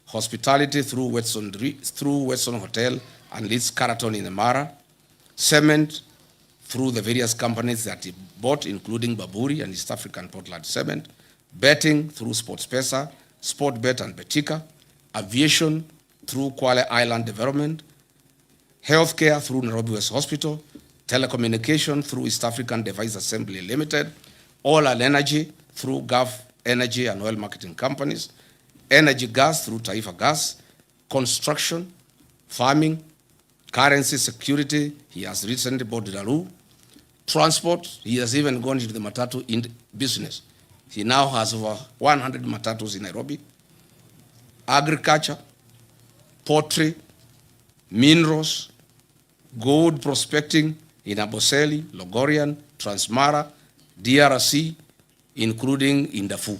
hospitality through Weston Hotel and Leeds Caraton in the Mara, cement through the various companies that he bought, including Baburi and East African Portland Cement, betting through SportPesa, Sportbet and Betika, aviation through Kwale Island Development, healthcare through Nairobi West Hospital, telecommunication through East African Device Assembly Limited, oil and energy through Gulf Energy and oil marketing companies, energy gas through Taifa Gas, construction, farming, currency security, he has recently bought Daru, transport, he has even gone into the matatu in business. He now has over 100 matatus in Nairobi, agriculture, poultry, minerals, gold prospecting in Aboseli, Logorian, Transmara, DRC, including in Darfur.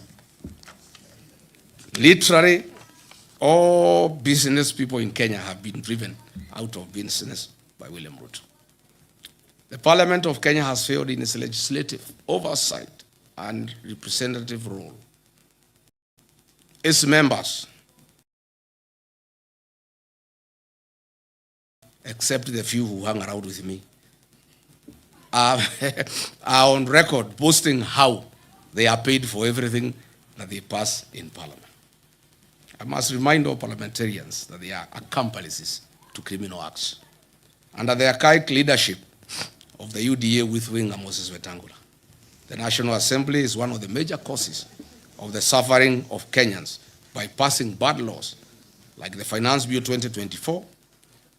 Literally, all business people in Kenya have been driven out of business by William Ruto. The Parliament of Kenya has failed in its legislative oversight and representative role. Its members, except the few who hang around with me, are on record boasting how they are paid for everything that they pass in Parliament. I must remind all parliamentarians that they are accomplices to criminal acts. Under the archaic leadership of the UDA with winger Moses Wetangula, the National Assembly is one of the major causes of the suffering of Kenyans by passing bad laws like the Finance Bill 2024,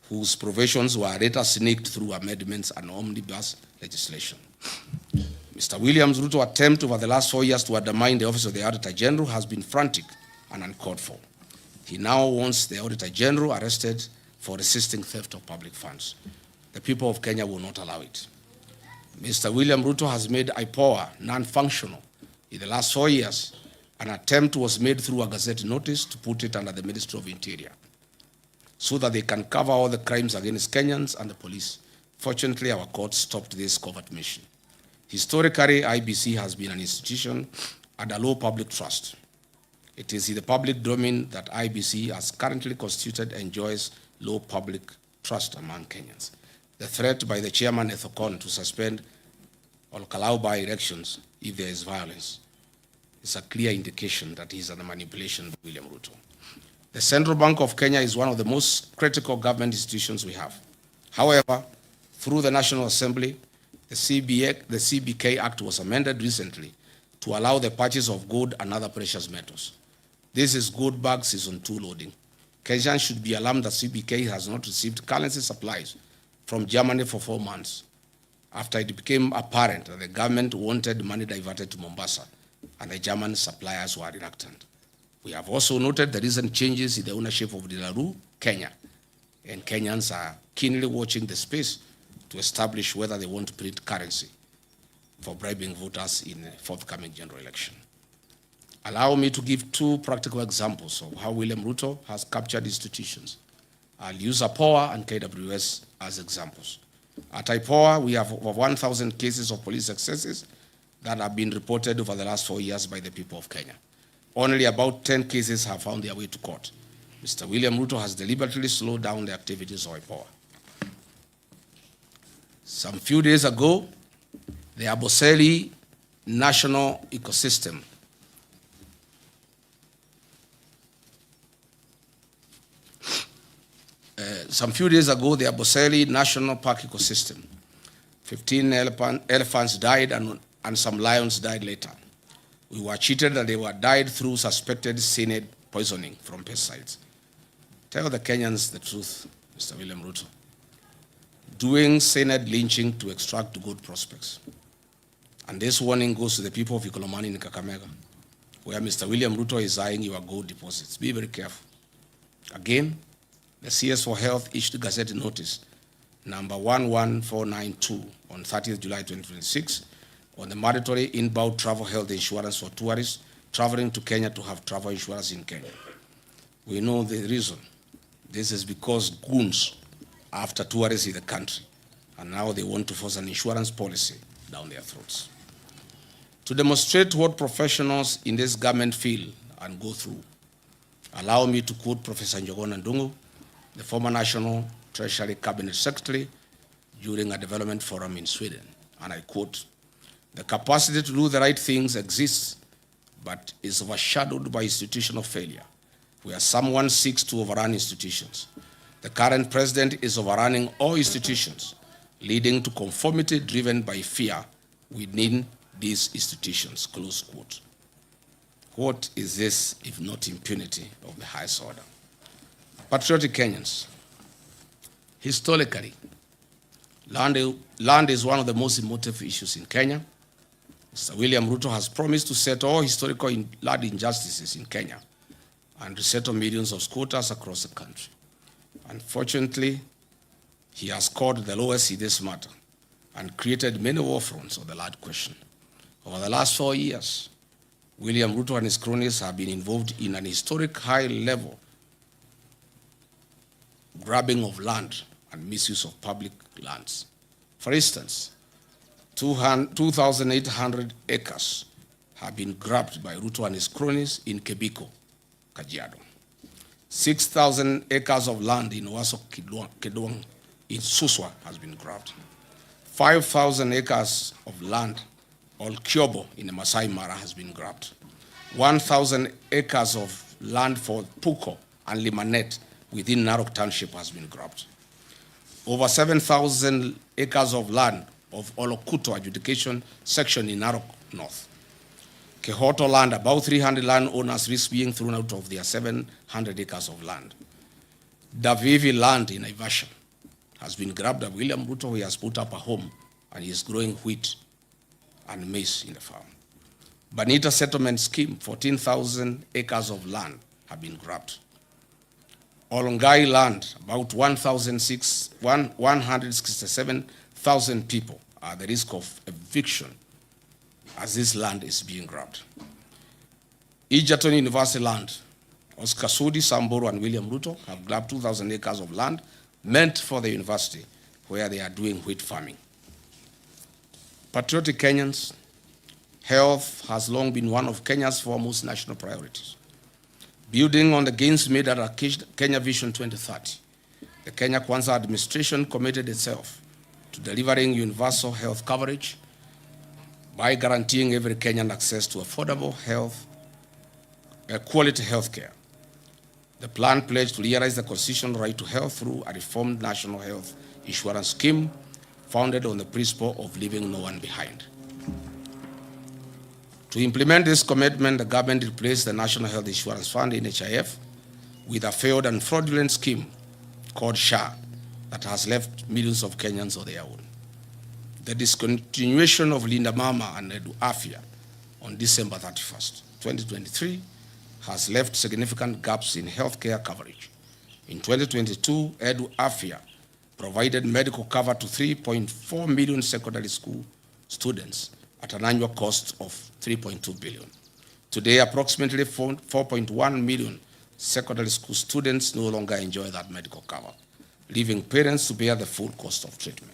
whose provisions were later sneaked through amendments and omnibus legislation. Mr. William Ruto's attempt over the last 4 years to undermine the office of the Auditor General has been frantic and uncalled for. He now wants the Auditor General arrested for resisting theft of public funds. The people of Kenya will not allow it. Mr. William Ruto has made IPOA non-functional. In the last 4 years, an attempt was made through a Gazette notice to put it under the Ministry of Interior so that they can cover all the crimes against Kenyans and the police. Fortunately, our courts stopped this covert mission. Historically, IBC has been an institution under low public trust. It is in the public domain that IBC, as currently constituted, enjoys low public trust among Kenyans. The threat by the chairman Ethocon to suspend or allow by elections if there is violence is a clear indication that he is under manipulation by William Ruto. The Central Bank of Kenya is one of the most critical government institutions we have. However, through the National Assembly, the CBK Act was amended recently to allow the purchase of gold and other precious metals. This is gold bag season 2 loading. Kenyans should be alarmed that CBK has not received currency supplies from Germany for 4 months after it became apparent that the government wanted money diverted to Mombasa and the German suppliers were reluctant. We have also noted the recent changes in the ownership of Delaru, Kenya, and Kenyans are keenly watching the space to establish whether they want to print currency for bribing voters in the forthcoming general election. Allow me to give 2 practical examples of how William Ruto has captured institutions. I'll use IPOA and KWS as examples. At IPOA, we have over 1,000 cases of police excesses that have been reported over the last 4 years by the people of Kenya. Only about 10 cases have found their way to court. Mr. William Ruto has deliberately slowed down the activities of IPOA. Some few days ago, the Amboseli National Ecosystem the Amboseli National Park ecosystem, 15 elephants died and some lions died later. We were cheated that they were died through suspected cyanide poisoning from pesticides. Tell the Kenyans the truth, Mr. William Ruto. Doing cyanide lynching to extract good prospects. And this warning goes to the people of Ikolomani in Kakamega, where Mr. William Ruto is eyeing your gold deposits. Be very careful. Again, the CS for Health issued Gazette notice number 11492 on 30th July 2026 on the mandatory inbound travel health insurance for tourists traveling to Kenya to have travel insurance in Kenya. We know the reason. This is because goons are after tourists in the country, and now they want to force an insurance policy down their throats. To demonstrate what professionals in this government feel and go through, allow me to quote Professor Njogona Ndungu, the former National Treasury Cabinet Secretary, during a development forum in Sweden. And I quote, "The capacity to do the right things exists, but is overshadowed by institutional failure, where someone seeks to overrun institutions. The current president is overrunning all institutions, leading to conformity driven by fear within these institutions," close quote. What is this if not impunity of the highest order? Patriotic Kenyans, historically, land is one of the most emotive issues in Kenya. Mr. William Ruto has promised to settle all historical land injustices in Kenya and resettle millions of squatters across the country. Unfortunately, he has scored the lowest in this matter and created many war fronts on the land question. Over the last 4 years, William Ruto and his cronies have been involved in an historic high-level grabbing of land and misuse of public lands. For instance, 2,800 acres have been grabbed by Ruto and his cronies in Kebiko, Kajiado. 6,000 acres of land in Owasso Kedong in Suswa has been grabbed. 5,000 acres of land, or Kyobo in the Masai Mara, has been grabbed. 1,000 acres of land for Puko and Limanet within Narok Township has been grabbed. Over 7,000 acres of land of Olokuto adjudication section in Narok North. Kehoto land, about 300 landowners risk being thrown out of their 700 acres of land. Davivi land in Naivasha has been grabbed by William Ruto, who has put up a home and he is growing wheat and maize in the farm. Banita settlement scheme, 14,000 acres of land have been grabbed. Olongai land, about 167,000 people are at the risk of eviction as this land is being grabbed. Egerton University land, Oscar Sudi, Samburu, and William Ruto have grabbed 2,000 acres of land meant for the university where they are doing wheat farming. Patriotic Kenyans, health has long been one of Kenya's foremost national priorities. Building on the gains made at our Kenya Vision 2030, the Kenya Kwanza administration committed itself to delivering universal health coverage by guaranteeing every Kenyan access to affordable quality health care. The plan pledged to realize the constitutional right to health through a reformed national health insurance scheme founded on the principle of leaving no one behind. To implement this commitment, the government replaced the National Health Insurance Fund, NHIF, with a failed and fraudulent scheme called SHA that has left millions of Kenyans on their own. The discontinuation of Linda Mama and Edu Afia on December 31st, 2023, has left significant gaps in healthcare coverage. In 2022, Edu Afia provided medical cover to 3.4 million secondary school students at an annual cost of 3.2 billion. Today, approximately 4.1 million secondary school students no longer enjoy that medical cover, leaving parents to bear the full cost of treatment.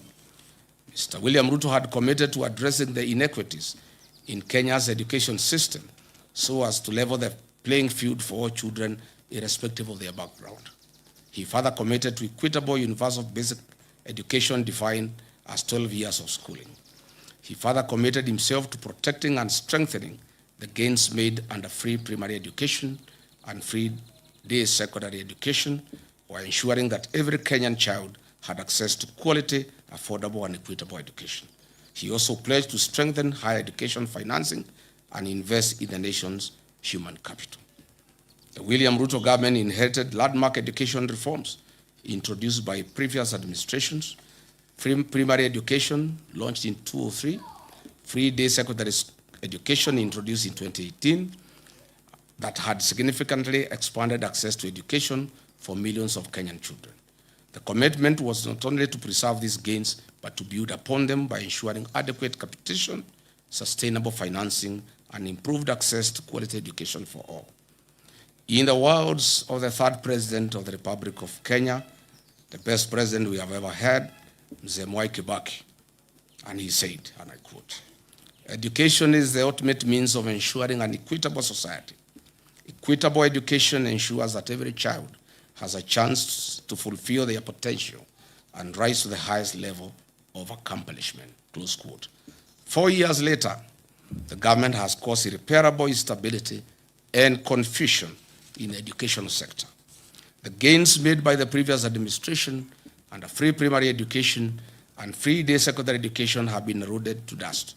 Mr. William Ruto had committed to addressing the inequities in Kenya's education system so as to level the playing field for all children irrespective of their background. He further committed to equitable universal basic education defined as 12 years of schooling. He further committed himself to protecting and strengthening the gains made under free primary education and free day secondary education, while ensuring that every Kenyan child had access to quality, affordable, and equitable education. He also pledged to strengthen higher education financing and invest in the nation's human capital. The William Ruto government inherited landmark education reforms introduced by previous administrations. Free primary education launched in 2003, free day secondary education introduced in 2018, that had significantly expanded access to education for millions of Kenyan children. The commitment was not only to preserve these gains, but to build upon them by ensuring adequate capitation, sustainable financing, and improved access to quality education for all. In the words of the third president of the Republic of Kenya, the best president we have ever had, Mzee Mwai Kibaki, and he said, and I quote, "Education is the ultimate means of ensuring an equitable society. Equitable education ensures that every child has a chance to fulfill their potential and rise to the highest level of accomplishment," close quote. 4 years later, the government has caused irreparable instability and confusion in the educational sector. The gains made by the previous administration under free primary education and free day secondary education have been eroded to dust.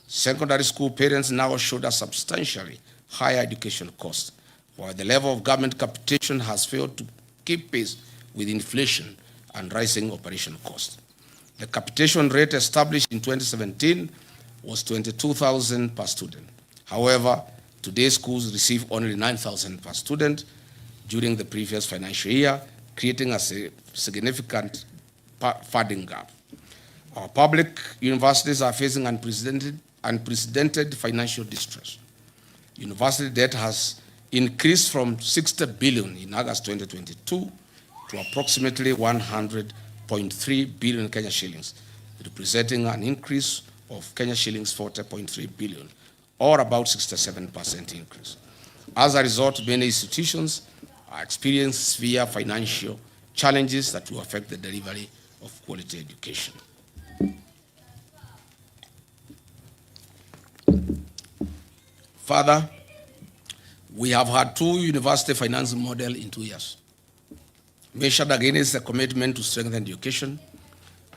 Secondary school parents now shoulder substantially higher education costs, while the level of government capitation has failed to keep pace with inflation and rising operation costs. The capitation rate established in 2017 was 22,000 per student. However, today's schools receive only 9,000 per student during the previous financial year, creating a significant funding gap. Our public universities are facing unprecedented unprecedented financial distress. University debt has increased from 60 billion in August 2022 to approximately 100.3 billion Kenya shillings, representing an increase of Kenya shillings 40.3 billion, or about 67% increase. As a result, many institutions are experiencing severe financial challenges that will affect the delivery of quality education. Further, we have had two university financing models in 2 years. Measured against the commitment to strengthen education,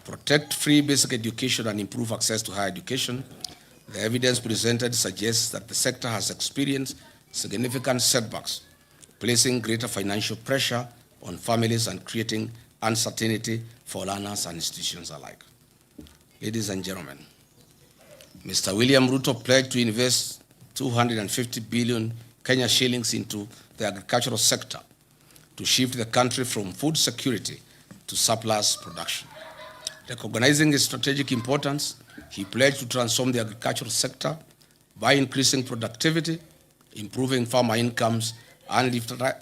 protect free basic education, and improve access to higher education, the evidence presented suggests that the sector has experienced significant setbacks, placing greater financial pressure on families and creating uncertainty for learners and institutions alike. Ladies and gentlemen, Mr. William Ruto pledged to invest 250 billion Kenya shillings into the agricultural sector to shift the country from food security to surplus production. Recognizing its strategic importance, he pledged to transform the agricultural sector by increasing productivity, improving farmer incomes, and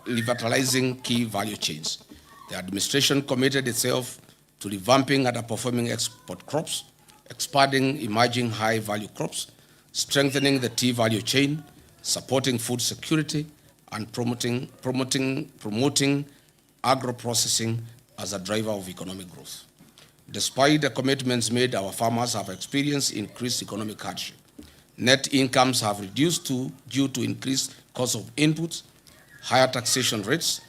revitalizing key value chains. The administration committed itself to revamping underperforming export crops, expanding emerging high-value crops, strengthening the tea value chain, supporting food security, and promoting agro-processing as a driver of economic growth. Despite the commitments made, our farmers have experienced increased economic hardship. Net incomes have reduced due to increased cost of inputs, higher taxation rates,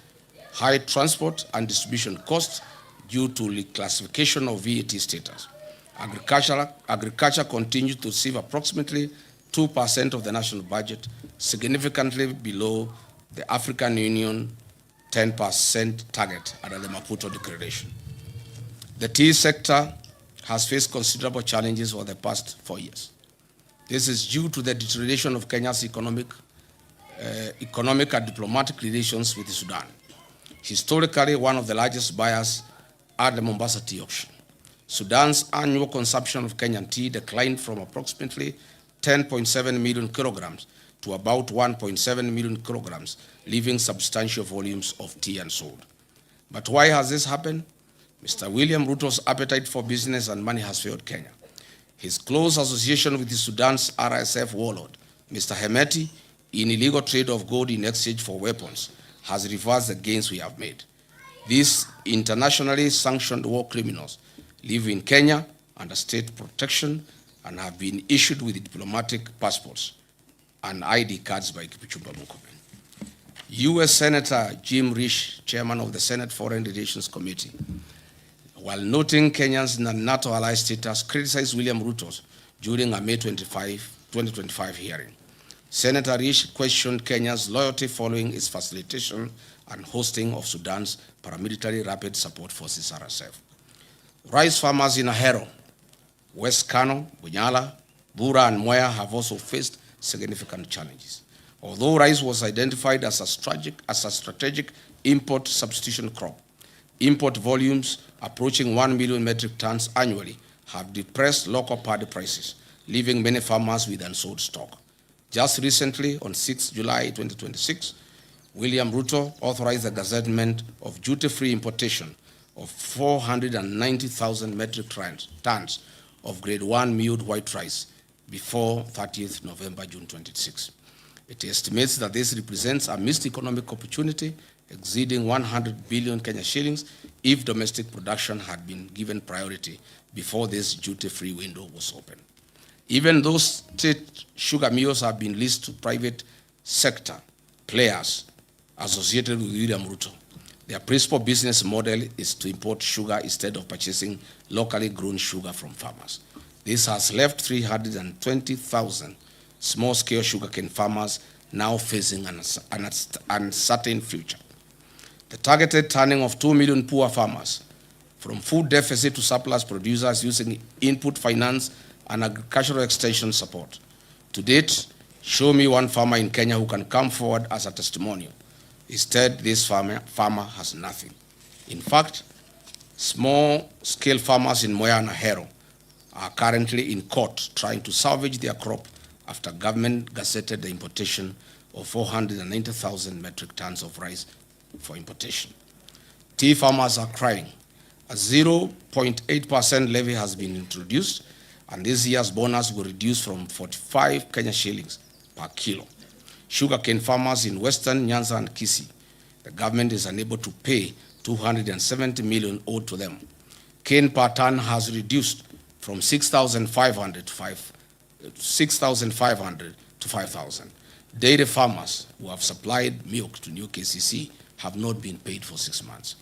high transport and distribution costs due to reclassification of VAT status. Agriculture continues to receive approximately 2% of the national budget, significantly below the African Union 10% target under the Maputo Declaration. The tea sector has faced considerable challenges over the past 4 years. This is due to the deterioration of Kenya's economic and diplomatic relations with Sudan, historically one of the largest buyers at the Mombasa tea auction. Sudan's annual consumption of Kenyan tea declined from approximately 10.7 million kilograms to about 1.7 million kilograms, leaving substantial volumes of tea unsold. But why has this happened? Mr. William Ruto's appetite for business and money has failed Kenya. His close association with Sudan's RSF warlord, Mr. Hemeti, in illegal trade of gold in exchange for weapons, has reversed the gains we have made. These internationally sanctioned war criminals live in Kenya under state protection and have been issued with diplomatic passports and ID cards by Kipchumba Murkomen. U.S. Senator Jim Risch, chairman of the Senate Foreign Relations Committee, while noting Kenya's NATO ally status, criticized William Ruto during a May 2025 hearing. Senator Risch questioned Kenya's loyalty following its facilitation and hosting of Sudan's paramilitary rapid support forces, RSF. Rice farmers in Ahero, West Kano, Bunyala, Bura, and Mwea have also faced significant challenges. Although rice was identified as a strategic import substitution crop, import volumes approaching 1 million metric tons annually have depressed local paddy prices, leaving many farmers with unsold stock. Just recently, on 6 July 2026, William Ruto authorized the gazettement of duty-free importation of 490,000 metric tons of grade 1 milled white rice before 30th November, June 26. It estimates that this represents a missed economic opportunity exceeding 100 billion Kenya shillings if domestic production had been given priority before this duty-free window was open. Even though state sugar mills have been leased to private sector players associated with William Ruto, their principal business model is to import sugar instead of purchasing locally grown sugar from farmers. This has left 320,000 small-scale sugarcane farmers now facing an uncertain future. The targeted turning of 2 million poor farmers from food deficit to surplus producers using input finance and agricultural extension support. To date, show me one farmer in Kenya who can come forward as a testimonial. Instead, this farmer has nothing. In fact, small-scale farmers in Mwea and Ahero are currently in court trying to salvage their crop after government gazetted the importation of 490,000 metric tons of rice for importation. Tea farmers are crying. A 0.8% levy has been introduced, and this year's bonus will reduce from 45 Kenya shillings per kilo. Sugarcane farmers in Western Nyanza and Kisii, the government is unable to pay 270 million owed to them. Cane per ton has reduced from 6,500 to 5,000. Dairy farmers who have supplied milk to new KCC have not been paid for 6 months.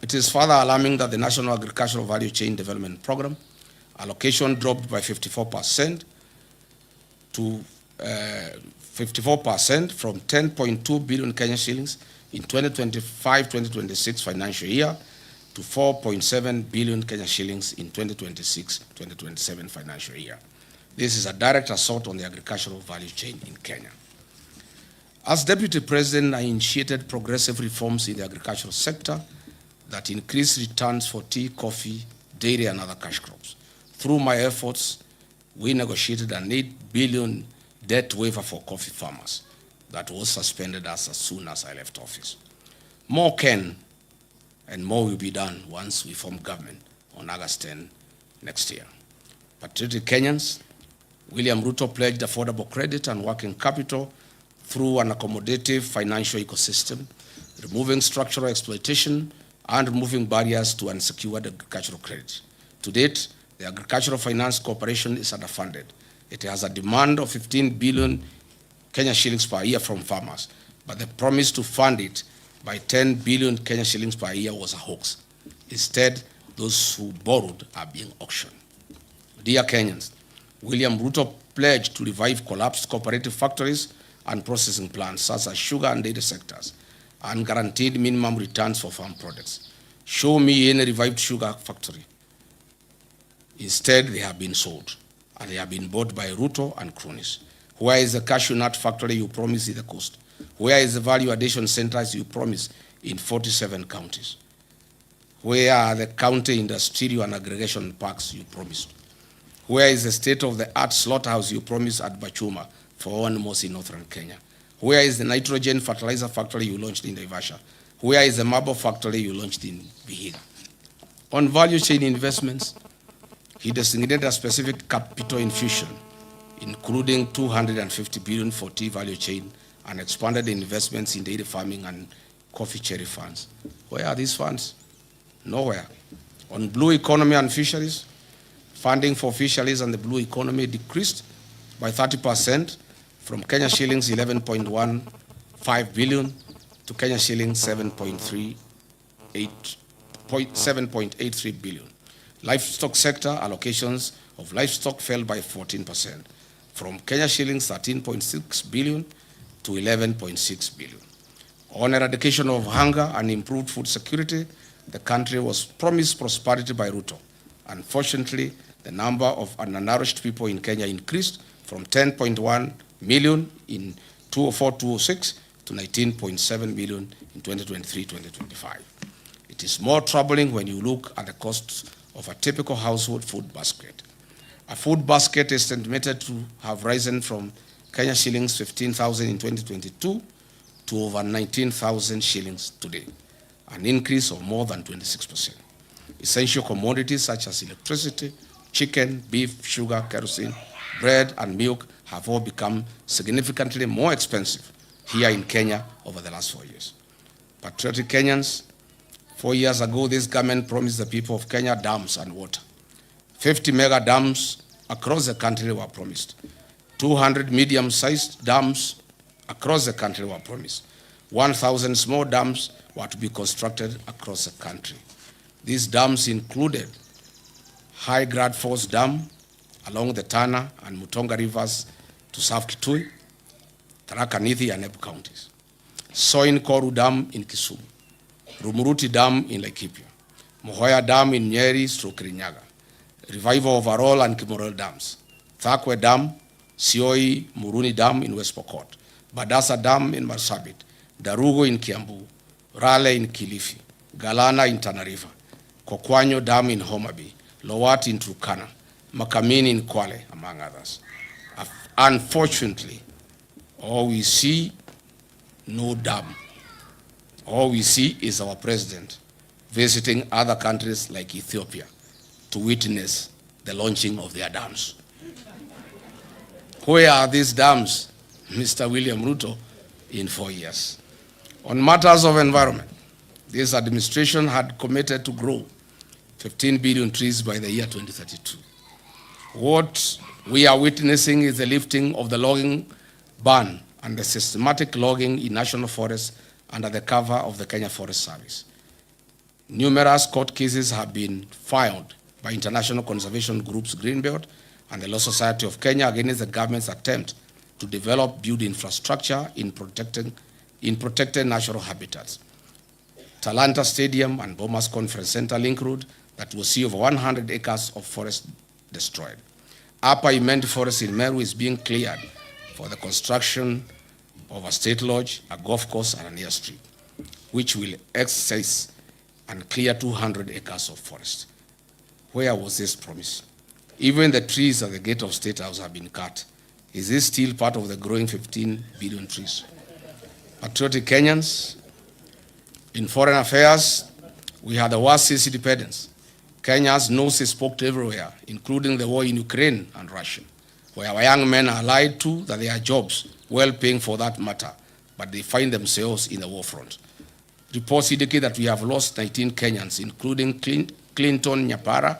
It is further alarming that the National Agricultural Value Chain Development Program allocation dropped by 54% to 54% from 10.2 billion Kenya shillings in 2025-2026 financial year to 4.7 billion Kenya shillings in 2026-2027 financial year. This is a direct assault on the agricultural value chain in Kenya. As Deputy President, I initiated progressive reforms in the agricultural sector that increase returns for tea, coffee, dairy, and other cash crops. Through my efforts, we negotiated an 8 billion debt waiver for coffee farmers that was suspended as soon as I left office. More can and more will be done once we form government on August 10 next year. Patriotic Kenyans, William Ruto pledged affordable credit and working capital through an accommodative financial ecosystem, removing structural exploitation and removing barriers to unsecured agricultural credit. To date, the Agricultural Finance Corporation is underfunded. It has a demand of 15 billion Kenya shillings per year from farmers, but the promise to fund it by 10 billion Kenya shillings per year was a hoax. Instead, those who borrowed are being auctioned. Dear Kenyans, William Ruto pledged to revive collapsed cooperative factories and processing plants such as sugar and dairy sectors, and guaranteed minimum returns for farm products. Show me any revived sugar factory. Instead, they have been sold, and they have been bought by Ruto and cronies. Where is the cashew nut factory you promised in the coast? Where is the value addition centers you promised in 47 counties? Where are the county industrial and aggregation parks you promised? Where is the state-of-the-art slaughterhouse you promised at Bachuma for animals in northern Kenya? Where is the nitrogen fertilizer factory you launched in Naivasha? Where is the marble factory you launched in Vihiga? On value chain investments, he designated a specific capital infusion, including 250 billion for tea value chain, and expanded the investments in dairy farming and coffee cherry funds. Where are these funds? Nowhere. On blue economy and fisheries, funding for fisheries and the blue economy decreased by 30% from Kenya shillings 11.15 billion to Kenya shillings 7.83 billion. Livestock sector allocations of livestock fell by 14% from Kenya shillings 13.6 billion to 11.6 billion. On eradication of hunger and improved food security, the country was promised prosperity by Ruto. Unfortunately, the number of undernourished people in Kenya increased from 10.1 million in 2004-2006 to 19.7 million in 2023-2025. It is more troubling when you look at the costs of a typical household food basket. A food basket is estimated to have risen from Kenya shillings 15,000 in 2022 to over 19,000 shillings today, an increase of more than 26%. Essential commodities such as electricity, chicken, beef, sugar, kerosene, bread, and milk have all become significantly more expensive here in Kenya over the last 4 years. Patriotic Kenyans, 4 years ago, this government promised the people of Kenya dams and water. 50 mega dams across the country were promised. 200 medium-sized dams across the country were promised. 1,000 small dams were to be constructed across the country. These dams included High Grad Force Dam along the Tana and Mutonga rivers to South Kitui, Tharaka Nithi, and Embu counties. Soin Koru Dam in Kisumu, Rumuruti Dam in Laikipia, Mohoya Dam in Nyeri, Kirinyaga, Revival of Arol and Kimorel Dams, Thakwe Dam, Sioi Muruni Dam in West Pokot, Badasa Dam in Marsabit, Darugo in Kiambu, Rale in Kilifi, Galana in Tana River, Kokwanyo Dam in Homa Bay, Lowat in Turkana, Makamini in Kwale, among others. Unfortunately, all we see, no dam. All we see is our president visiting other countries like Ethiopia to witness the launching of their dams. Where are these dams, Mr. William Ruto, in 4 years? On matters of environment, this administration had committed to grow 15 billion trees by the year 2032. What we are witnessing is the lifting of the logging ban and the systematic logging in national forests under the cover of the Kenya Forest Service. Numerous court cases have been filed by international conservation groups Greenbelt and the Law Society of Kenya against the government's attempt to develop build infrastructure in protected natural habitats. Talanta Stadium and Bomas Conference Center Link Road that will see over 100 acres of forest destroyed. Upper Imend Forest in Meru is being cleared for the construction of a state lodge, a golf course, and an airstrip, which will excise and clear 200 acres of forest. Where was this promise? Even the trees at the gate of State House have been cut. Is this still part of the growing 15 billion trees? Patriotic Kenyans, in foreign affairs, we had the worst since independence. Kenya's nose is poked everywhere, including the war in Ukraine and Russia, where our young men are lied to that they are jobs, well paying for that matter, but they find themselves in the war front. Reports indicate that we have lost 19 Kenyans, including Clinton Nyapara,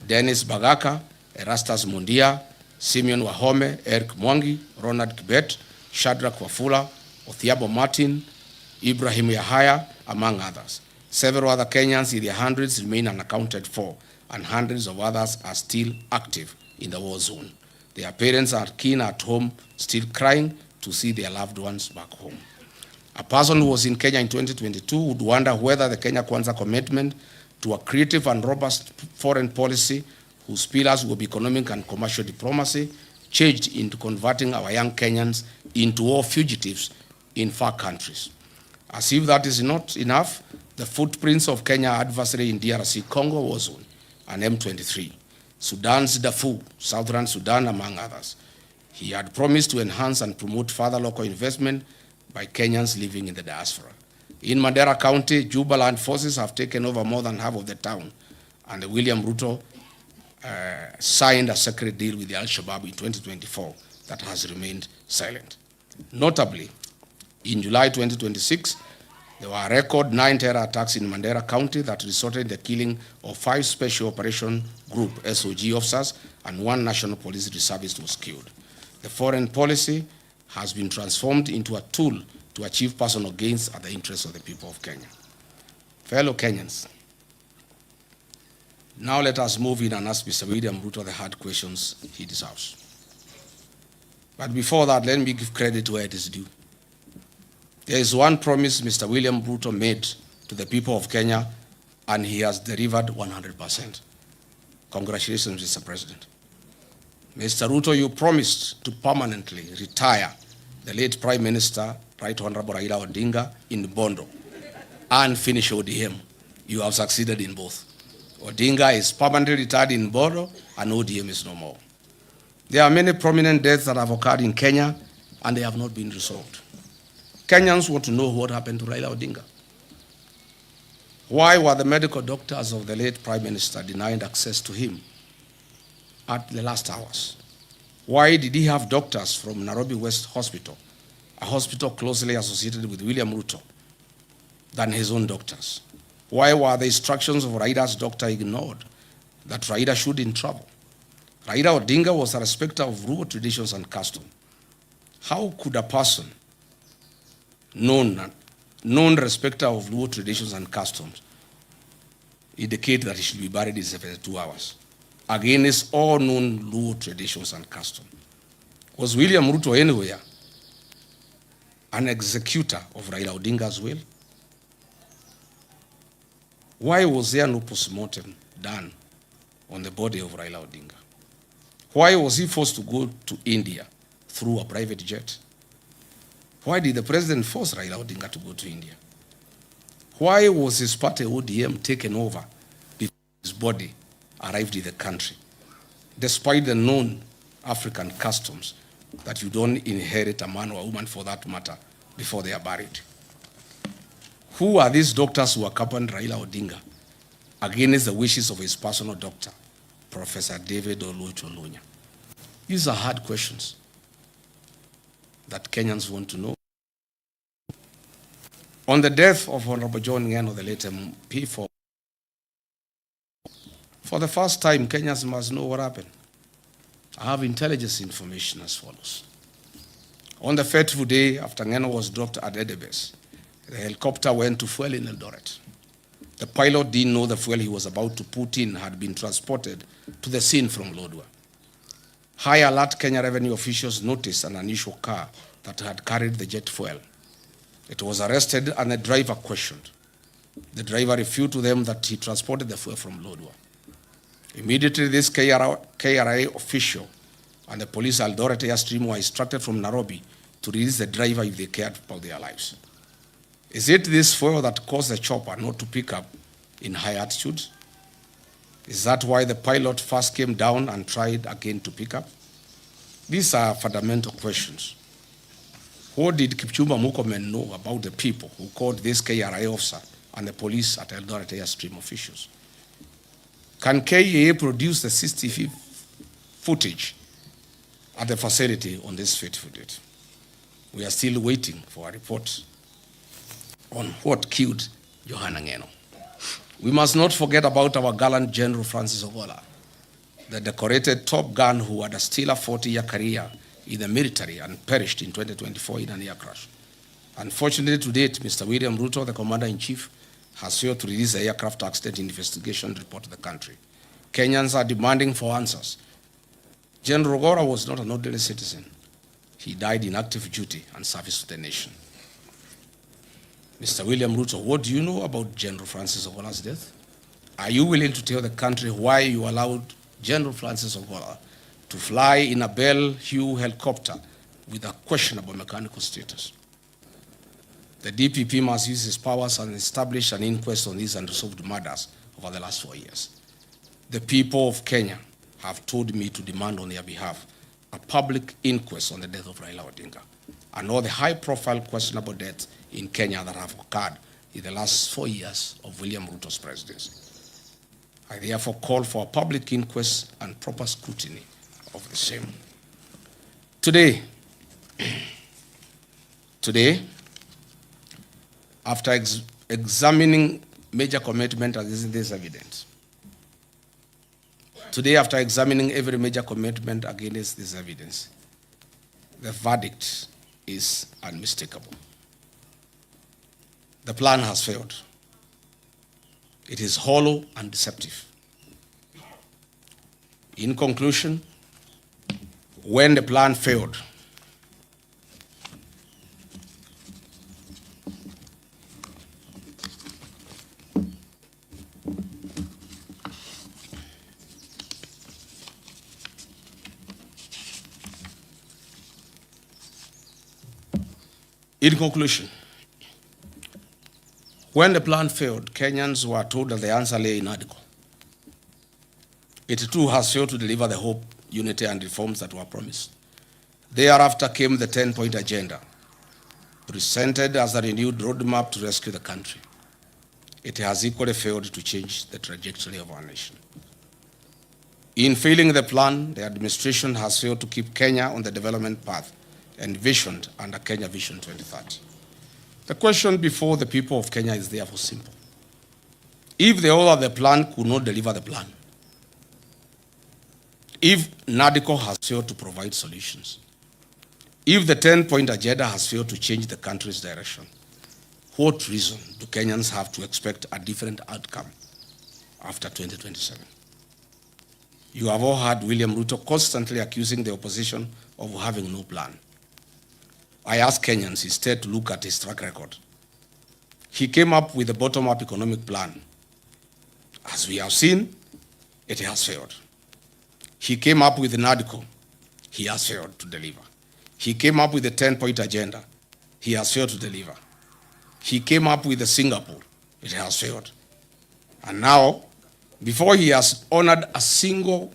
Dennis Bagaka, Erastus Mundia, Simeon Wahome, Eric Mwangi, Ronald Kibet, Shadrach Wafula, Othiabo Martin, Ibrahim Yahaya, among others. Several other Kenyans in their hundreds remain unaccounted for, and hundreds of others are still active in the war zone. Their parents are keen at home, still crying to see their loved ones back home. A person who was in Kenya in 2022 would wonder whether the Kenya Kwanza commitment to a creative and robust foreign policy whose pillars will be economic and commercial diplomacy changed into converting our young Kenyans into war fugitives in far countries. As if that is not enough, the footprints of Kenya adversary in DRC Congo war zone and M23, Sudan's Darfur, Southern Sudan, among others. He had promised to enhance and promote further local investment by Kenyans living in the diaspora. In Mandera County, Jubaland forces have taken over more than half of the town, and William Ruto signed a secret deal with the Al-Shabaab in 2024 that has remained silent. Notably, in July 2026, there were a record 9 terror attacks in Mandera County that resulted in the killing of 5 Special Operation Group SOG officers and 1 National Police Reservist was killed. The foreign policy has been transformed into a tool to achieve personal gains at the interests of the people of Kenya. Fellow Kenyans, now let us move in and ask Mr. William Ruto the hard questions he deserves. But before that, let me give credit where it is due. There is one promise Mr. William Ruto made to the people of Kenya, and he has delivered 100%. Congratulations, Mr. President. Mr. Ruto, you promised to permanently retire the late Prime Minister, Right Honorable Raila Odinga, in Bondo and finish ODM. You have succeeded in both. Odinga is permanently retired in Bondo and ODM is no more. There are many prominent deaths that have occurred in Kenya and they have not been resolved. Kenyans want to know what happened to Raila Odinga. Why were the medical doctors of the late Prime Minister denied access to him at the last hours? Why did he have doctors from Nairobi West Hospital, a hospital closely associated with William Ruto, than his own doctors? Why were the instructions of Raila's doctor ignored that Raila should travel? Raila Odinga was a respecter of Luo traditions and custom. How could a person known respecter of Luo traditions and customs indicate that he should be buried in 72 hours against all known Luo traditions and customs? Was William Ruto anywhere an executor of Raila Odinga's will? Why was there no postmortem done on the body of Raila Odinga? Why was he forced to go to India through a private jet? Why did the president force Raila Odinga to go to India? Why was his party ODM taken over before his body arrived in the country? despite the known African customs that you don't inherit a man or a woman, for that matter, before they are buried. Who are these doctors who accompanied Raila Odinga against the wishes of his personal doctor, Professor David Oluoch-Oluonya? These are hard questions that Kenyans want to know. On the death of Honorable John Ngeno, the late MP, for the first time, Kenyans must know what happened. I have intelligence information as follows. On the fateful day after Ngeno was dropped at Edebes, the helicopter went to fuel in Eldoret. The pilot didn't know the fuel he was about to put in had been transported to the scene from Lodwar. High alert Kenya revenue officials noticed an unusual car that had carried the jet fuel. It was arrested and the driver questioned. The driver refuted to them that he transported the fuel from Lodwar. Immediately, this KRA official and the police Eldoret Airstream were instructed from Nairobi to release the driver if they cared about their lives. Is it this fuel that caused the chopper not to pick up in high altitudes? Is that why the pilot first came down and tried again to pick up? These are fundamental questions. What did Kipchumba Murkomen know about the people who called this KRA officer and the police at Eldoret Airstream officials? Can KEA produce the CCTV footage at the facility on this fateful date? We are still waiting for a report on what killed Johanna Ngeno. We must not forget about our gallant General Francis Ogola, the decorated top gun who had a stellar 40-year career in the military and perished in 2024 in an air crash. Unfortunately, to date, Mr. William Ruto, the Commander-in-Chief, has failed to release the aircraft accident investigation report to the country. Kenyans are demanding for answers. General Ogola was not an ordinary citizen. He died in active duty and service to the nation. Mr. William Ruto, what do you know about General Francis Ogola's death? Are you willing to tell the country why you allowed General Francis Ogola to fly in a Bell Hue helicopter with a questionable mechanical status? The DPP must use its powers and establish an inquest on these unresolved murders over the last 4 years. The people of Kenya have told me to demand on their behalf a public inquest on the death of Raila Odinga and all the high-profile questionable deaths in Kenya that have occurred in the last 4 years of William Ruto's presidency. I therefore call for a public inquest and proper scrutiny of the same. Today, after examining major commitment against this evidence, after examining every major commitment against this evidence, the verdict is unmistakable. The plan has failed. It is hollow and deceptive. In conclusion, when the plan failed, Kenyans were told that the answer lay in article. It too has failed to deliver the hope, unity, and reforms that were promised. Thereafter came the 10-point agenda, presented as a renewed roadmap to rescue the country. It has equally failed to change the trajectory of our nation. In failing the plan, the administration has failed to keep Kenya on the development path envisioned under Kenya Vision 2030. The question before the people of Kenya is therefore simple. If the author of the plan could not deliver the plan, if NADCO has failed to provide solutions, if the 10-point agenda has failed to change the country's direction, what reason do Kenyans have to expect a different outcome after 2027? You have all heard William Ruto constantly accusing the opposition of having no plan. I ask Kenyans instead to look at his track record. He came up with a bottom-up economic plan. As we have seen, it has failed. He came up with the NADCO. He has failed to deliver. He came up with the 10-point agenda. He has failed to deliver. He came up with the Singapore. It has failed. And now, before he has honored a single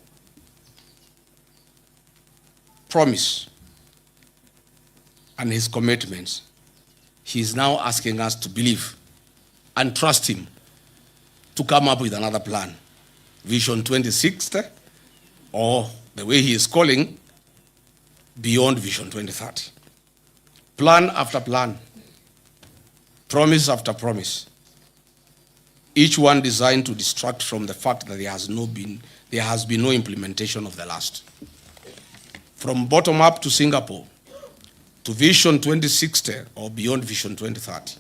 promise and his commitments, he is now asking us to believe and trust him to come up with another plan, Vision 2060, or the way he is calling, beyond Vision 2030. Plan after plan, promise after promise, each one designed to distract from the fact that there has been no implementation of the last. From bottom up to Singapore, to Vision 2060 or beyond Vision 2030,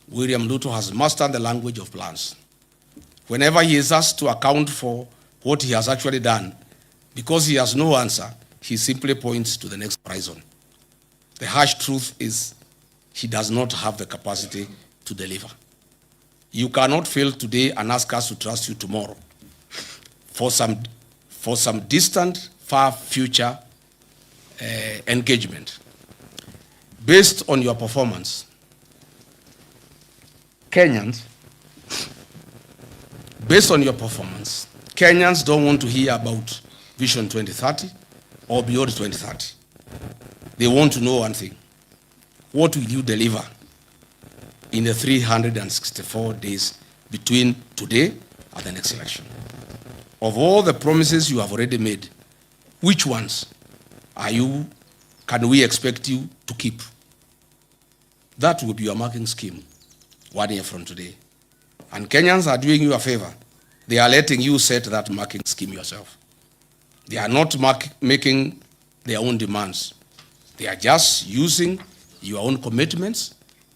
William Ruto has mastered the language of plans. Whenever he is asked to account for what he has actually done, because he has no answer, he simply points to the next horizon. The harsh truth is he does not have the capacity to deliver. You cannot fail today and ask us to trust you tomorrow for some distant, far future engagement. Based on your performance, Kenyans don't want to hear about Vision 2030 or beyond 2030. They want to know one thing. What will you deliver in the 364 days between today and the next election? Of all the promises you have already made, which ones can we expect you to keep? That will be your marking scheme 1 year from today. And Kenyans are doing you a favor. They are letting you set that marking scheme yourself. They are not making their own demands. They are just using your own commitments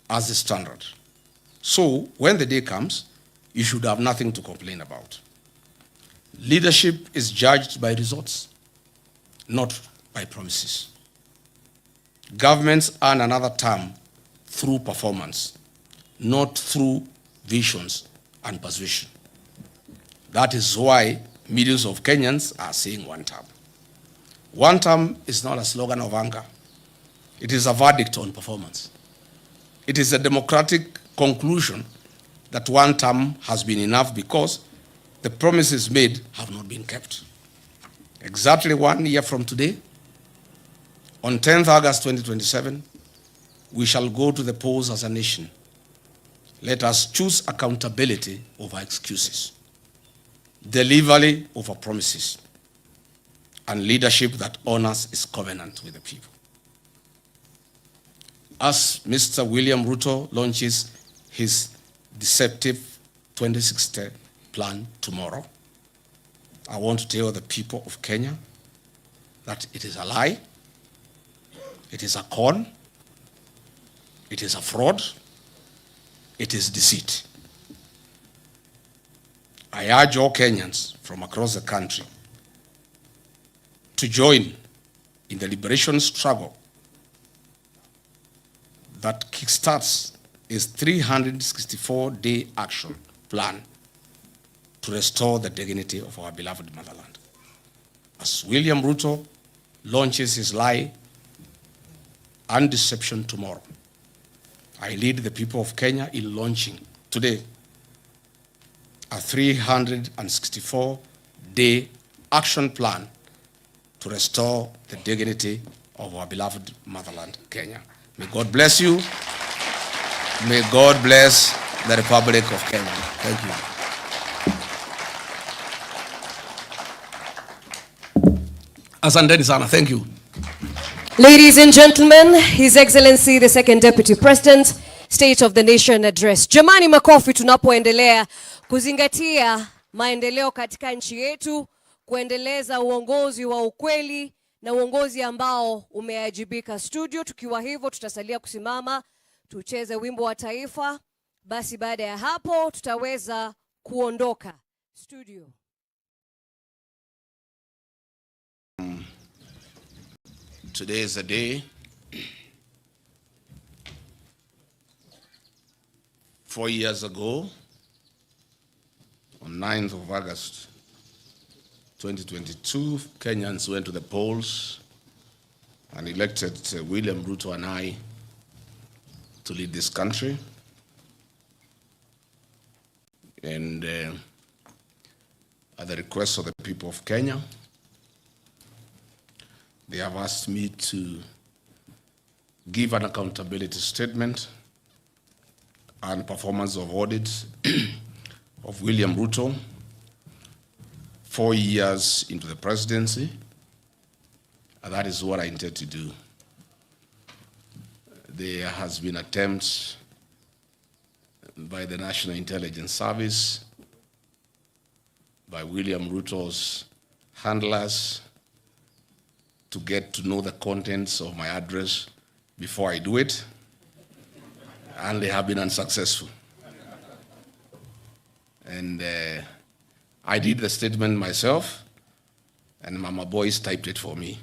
as the standard. So when the day comes, you should have nothing to complain about. Leadership is judged by results, not by promises. Governments earn another term through performance, not through visions and persuasion. That is why millions of Kenyans are saying one term. One term is not a slogan of anger. It is a verdict on performance. It is a democratic conclusion that one term has been enough because the promises made have not been kept. Exactly 1 year from today, on 10th August 2027, we shall go to the polls as a nation. Let us choose accountability over excuses, delivery over promises, and leadership that honors its covenant with the people. As Mr. William Ruto launches his deceptive 2060 plan tomorrow, I want to tell the people of Kenya that it is a lie, it is a con, it is a fraud, it is deceit. I urge all Kenyans from across the country to join in the liberation struggle that kickstarts his 364-day action plan to restore the dignity of our beloved motherland. As William Ruto launches his lie and deception tomorrow, I lead the people of Kenya in launching today a 364-day action plan to restore the dignity of our beloved motherland, Kenya. May God bless you. May God bless the Republic of Kenya. Thank you. Asanteni sana. Thank you. Ladies and gentlemen, His Excellency the Second Deputy President, State of the Nation Address. Jamani, makofi tunapoendelea kuzingatia maendeleo katika nchi yetu, kuendeleza uongozi wa ukweli na uongozi ambao umeajibika. Studio, tukiwa hivyo tutasalia kusimama, tucheze wimbo wa taifa. Basi baada ya hapo tutaweza kuondoka. Studio. Today is a day 4 years ago, on 9th of August 2022, Kenyans went to the polls and elected William Ruto and I to lead this country. And at the request of the people of Kenya, They have asked me to give an accountability statement and performance of audit of William Ruto 4 years into the presidency, and that is what I intend to do. There has been attempts by the National Intelligence Service, by William Ruto's handlers, to get to know the contents of my address before I do it, and they have been unsuccessful. And I did the statement myself, and Mama Boys typed it for me.